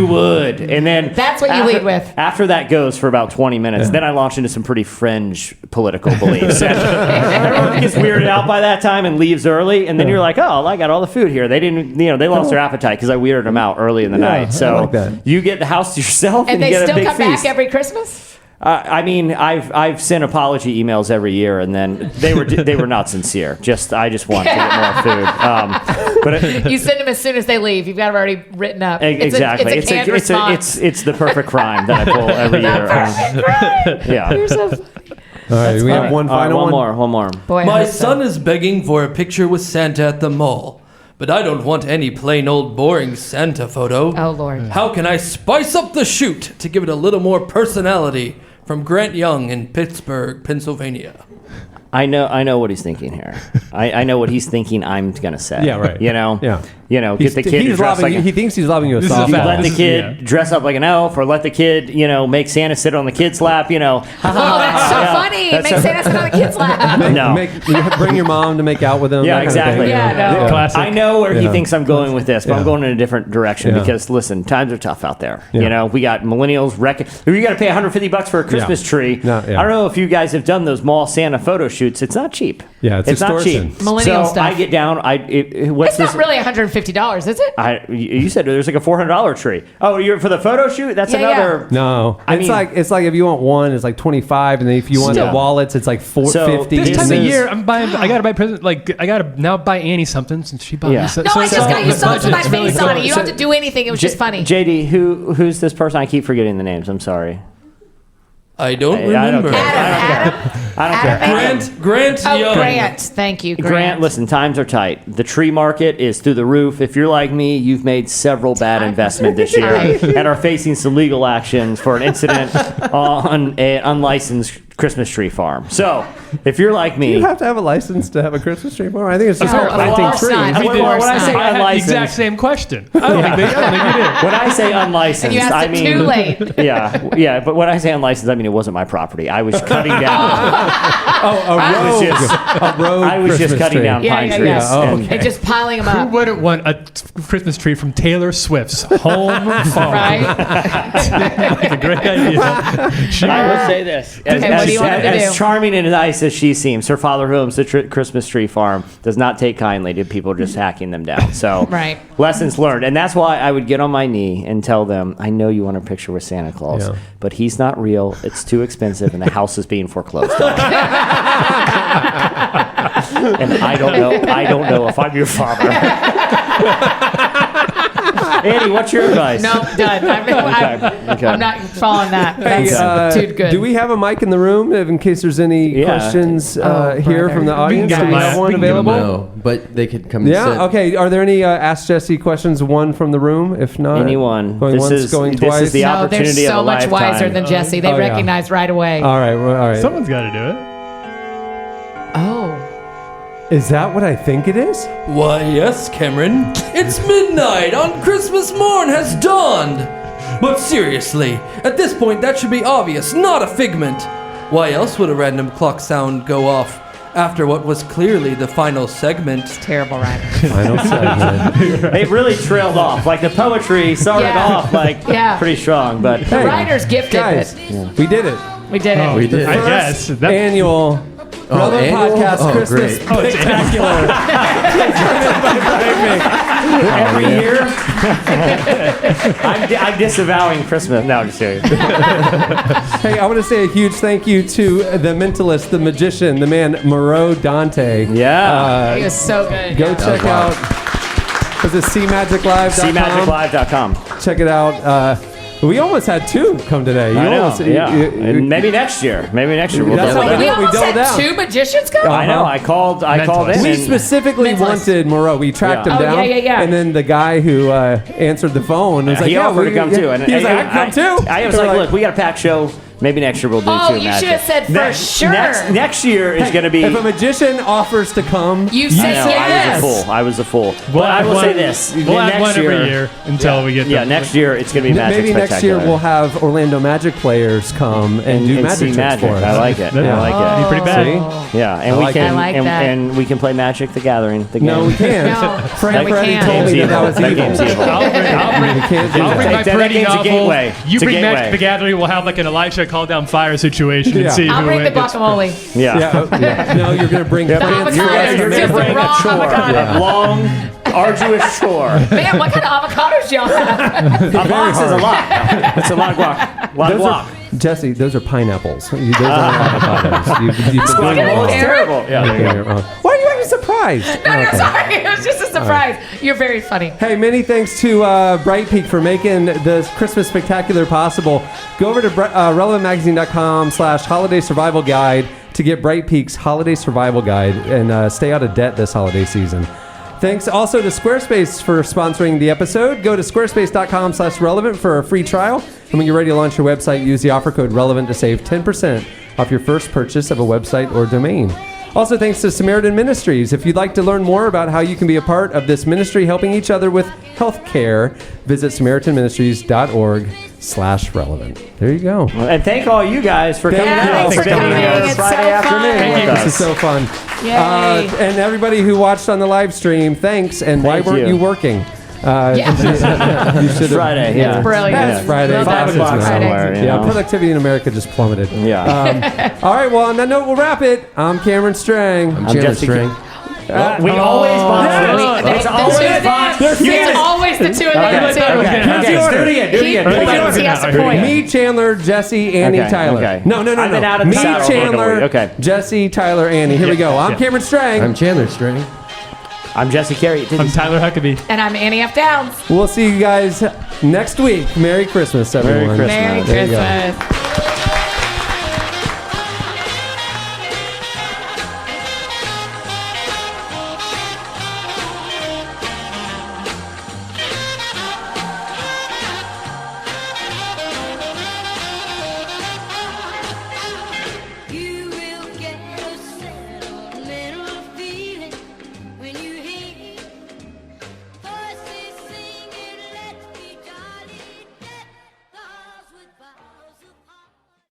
would. And then that's what you lead with. After that goes for about 20 minutes, then I launch into some pretty fringe political beliefs. And everyone gets weirded out by that time and leaves early. And then you're like, oh, I got all the food here. They didn't, they lost their appetite because I weirded them out early in the night. So like you get the house to yourself and they you get still a big come feast. back every Christmas? I mean, I've sent apology emails every year, and then they were not sincere. I just want to get more food. But you send them as soon as they leave. You've got them already written up. Exactly. It's a canned response. It's the perfect crime that I pull every year. Yeah. All right, we have one final one more. Boy, My son is begging for a picture with Santa at the mall, but I don't want any plain old boring Santa photo. Oh, Lord. How can I spice up the shoot to give it a little more personality? From Grant Young in Pittsburgh, Pennsylvania. I know what he's thinking here. I know what he's thinking I'm going to say. Yeah, right. Get the kid to dress like he thinks he's lobbing you a softball. Let the kid dress up like an elf, or let the kid, make Santa sit on the kid's lap, Oh, that's so funny. Make Santa sit on the kid's lap. Bring your mom to make out with him. Yeah, exactly. Yeah, no. Classic. I know where he thinks I'm going with this, but I'm going in a different direction because, listen, times are tough out there. Yeah. We got millennials wrecking. You got to pay $150 for a Christmas tree. No, I don't know if you guys have done those mall Santa photo shoots. It's not cheap. Yeah, it's not cheap. extortion. Millennial so stuff. I get down. It's not really $150, is it? You said there's like a $400 tree. Oh, you're for the photo shoot? That's another. No, it's like if you want one, it's like $25, and then if you want Still. the wallets, it's like $450. This time of year, I'm buying. I gotta buy present. Like I gotta now buy Annie something since she bought me. No, I just got you songs with my face on it. You don't have to do anything. It was just funny. JD, who's this person? I keep forgetting the names. I'm sorry. I don't remember. I don't care. Grant Young. Grant. Thank you, Grant, listen, times are tight. The tree market is through the roof. If you're like me, you've made several bad investments this year and are facing some legal actions for an incident on an unlicensed Christmas tree farm. So, if you're like me, Do you have to have a license to have a Christmas tree farm? I think it's just No, planting of course not. trees. Of course when I say not. I had the unlicensed, exact same question. I don't think you did. when I say unlicensed, And you asked I it mean too late. Yeah, but when I say unlicensed, I mean it wasn't my property. I was cutting down. A road I was just Christmas cutting tree. down pine trees. And just piling them Who up. wouldn't want a Christmas tree from Taylor Swift's home farm? Right? That's a great idea. I will say this: what do you want him to as do? charming and nice as she seems, her father, who owns the Christmas tree farm, does not take kindly to people just hacking them down. So, Right. lessons learned, and that's why I would get on my knee and tell them, "I know you want a picture with Santa Claus, but he's not real. It's too expensive, and the house is being foreclosed on." And I don't know if I'm your father. Andy, what's your advice? No, done. I'm not following that. That's too good. Do we have a mic in the room in case there's any questions here from the audience? Do we have one available? No, but they could come and Yeah. sit. Okay. Are there any Ask Jesse questions? One from the room. If not, Anyone. Going once, going twice. This is the no, opportunity they're so of a much lifetime. wiser than Jesse. They recognize right away. All right. Well, all right. Someone's got to do it. Oh. Is that what I think it is? Why, yes, Cameron. It's midnight on Christmas morn has dawned. But seriously, at this point that should be obvious, not a figment. Why else would a random clock sound go off after what was clearly the final segment? Terrible writer. Final segment. It really trailed off. Like the poetry started off like pretty strong, but The writer's gifted. Guys, we did it. We did it. We did. I guess. Annual Relevant annual? Podcast Oh, Christmas great. Spectacular. every year, I'm disavowing Christmas. No, I'm just kidding. Hey, I want to say a huge thank you to the mentalist, the magician, the man Moreau Dante. Yeah. He was so good. Go check out. Was it cmagiclive.com? cmagiclive.com. Check it out. We almost had two come today. I know. Almost, And maybe next year. Maybe next year we'll That's double how We down. we almost doubled had down. 2 magicians come? I know. I called in. We and- specifically Mentalist. wanted Moreau. We tracked Yeah. him Oh, down. yeah. And then the guy who answered the phone was like, he offered to come too. And he was like, I can come too. I was They were like, look, we got a packed show. Maybe next year we'll do Oh, two you magic. should have said for sure. Next year is going to be. If a magician offers to come, You said I know, yes. I was a fool. We'll But I add will one- say this. We'll add next one every year until we get Yeah, the- next year it's going to be Magic maybe next year Spectacular. we'll have Orlando Magic players come and do and magic see tricks magic. for us. I like it. Yeah. I like it. Be pretty bad. See? Yeah, and I we like can it. I like and, that. and we can play Magic the Gathering. The game. No, we can't. No. Frank We Freddy can't. told me Game's that was evil. That evil. game's evil. We can't do I'll bring that. my That parody game's a novel. gateway. You It's a bring gateway. Magic the Gathering. We'll have like an Elisha call down fire situation Yeah. and see I'll who bring the gets- guacamole. Yeah. No, you're going to bring The Prince. avocados. You're Just gonna bring the a raw chore, avocado. a long, arduous chore. Man, what kind of avocados y'all have? A box is a lot. It's a lot of guac. A lot of Those guac. are, Jesse, those are pineapples. Those aren't avocados. You've been doing it Guacamole wrong. is terrible. Yeah, there you You're go. doing it wrong. Why are you acting surprised? No, Okay. sorry. It was just a surprise. You're very funny. Hey, many thanks to Brightpeak for making the Christmas Spectacular possible. Go over to relevantmagazine.com/holiday survival guide to get Brightpeak's holiday survival guide and stay out of debt this holiday season. Thanks also to Squarespace for sponsoring the episode. Go to squarespace.com/relevant for a free trial. And when you're ready to launch your website, use the offer code RELEVANT to save 10% off your first purchase of a website or domain. Also, thanks to Samaritan Ministries. If you'd like to learn more about how you can be a part of this ministry helping each other with health care, visit SamaritanMinistries.org/relevant. There you go. And thank all you guys for coming Yeah, out. thanks for spending coming. your It's so Friday afternoon fun. with This us. is so fun. Yay. And everybody who watched on the live stream, thanks. And why Thank weren't you. you working? Yeah. You should have. Friday, yeah. It's brilliant. That's Friday. Love 5 that. o'clock Friday. somewhere. You Yeah, know? productivity in America just plummeted. Yeah. All right, well, on that note, we'll wrap it. I'm Cameron Strang. I'm Chandler Jesse String. We always botch yeah. this. It's always botch. It's always the two of them, too. Okay. Here's the order. Do it again. He has a point. Me, Chandler, Jesse, Annie, Okay, Tyler. okay. No. I've been out of Me, the saddle for a couple Chandler, weeks. Okay. Jesse, Tyler, Annie. Here we go. I'm Cameron Strang. I'm Chandler String. I'm Jesse Carey. I'm Tyler Huckabee. And I'm Annie F. Downs. We'll see you guys next week. Merry Christmas, everyone. Christmas. Merry There you go. Christmas.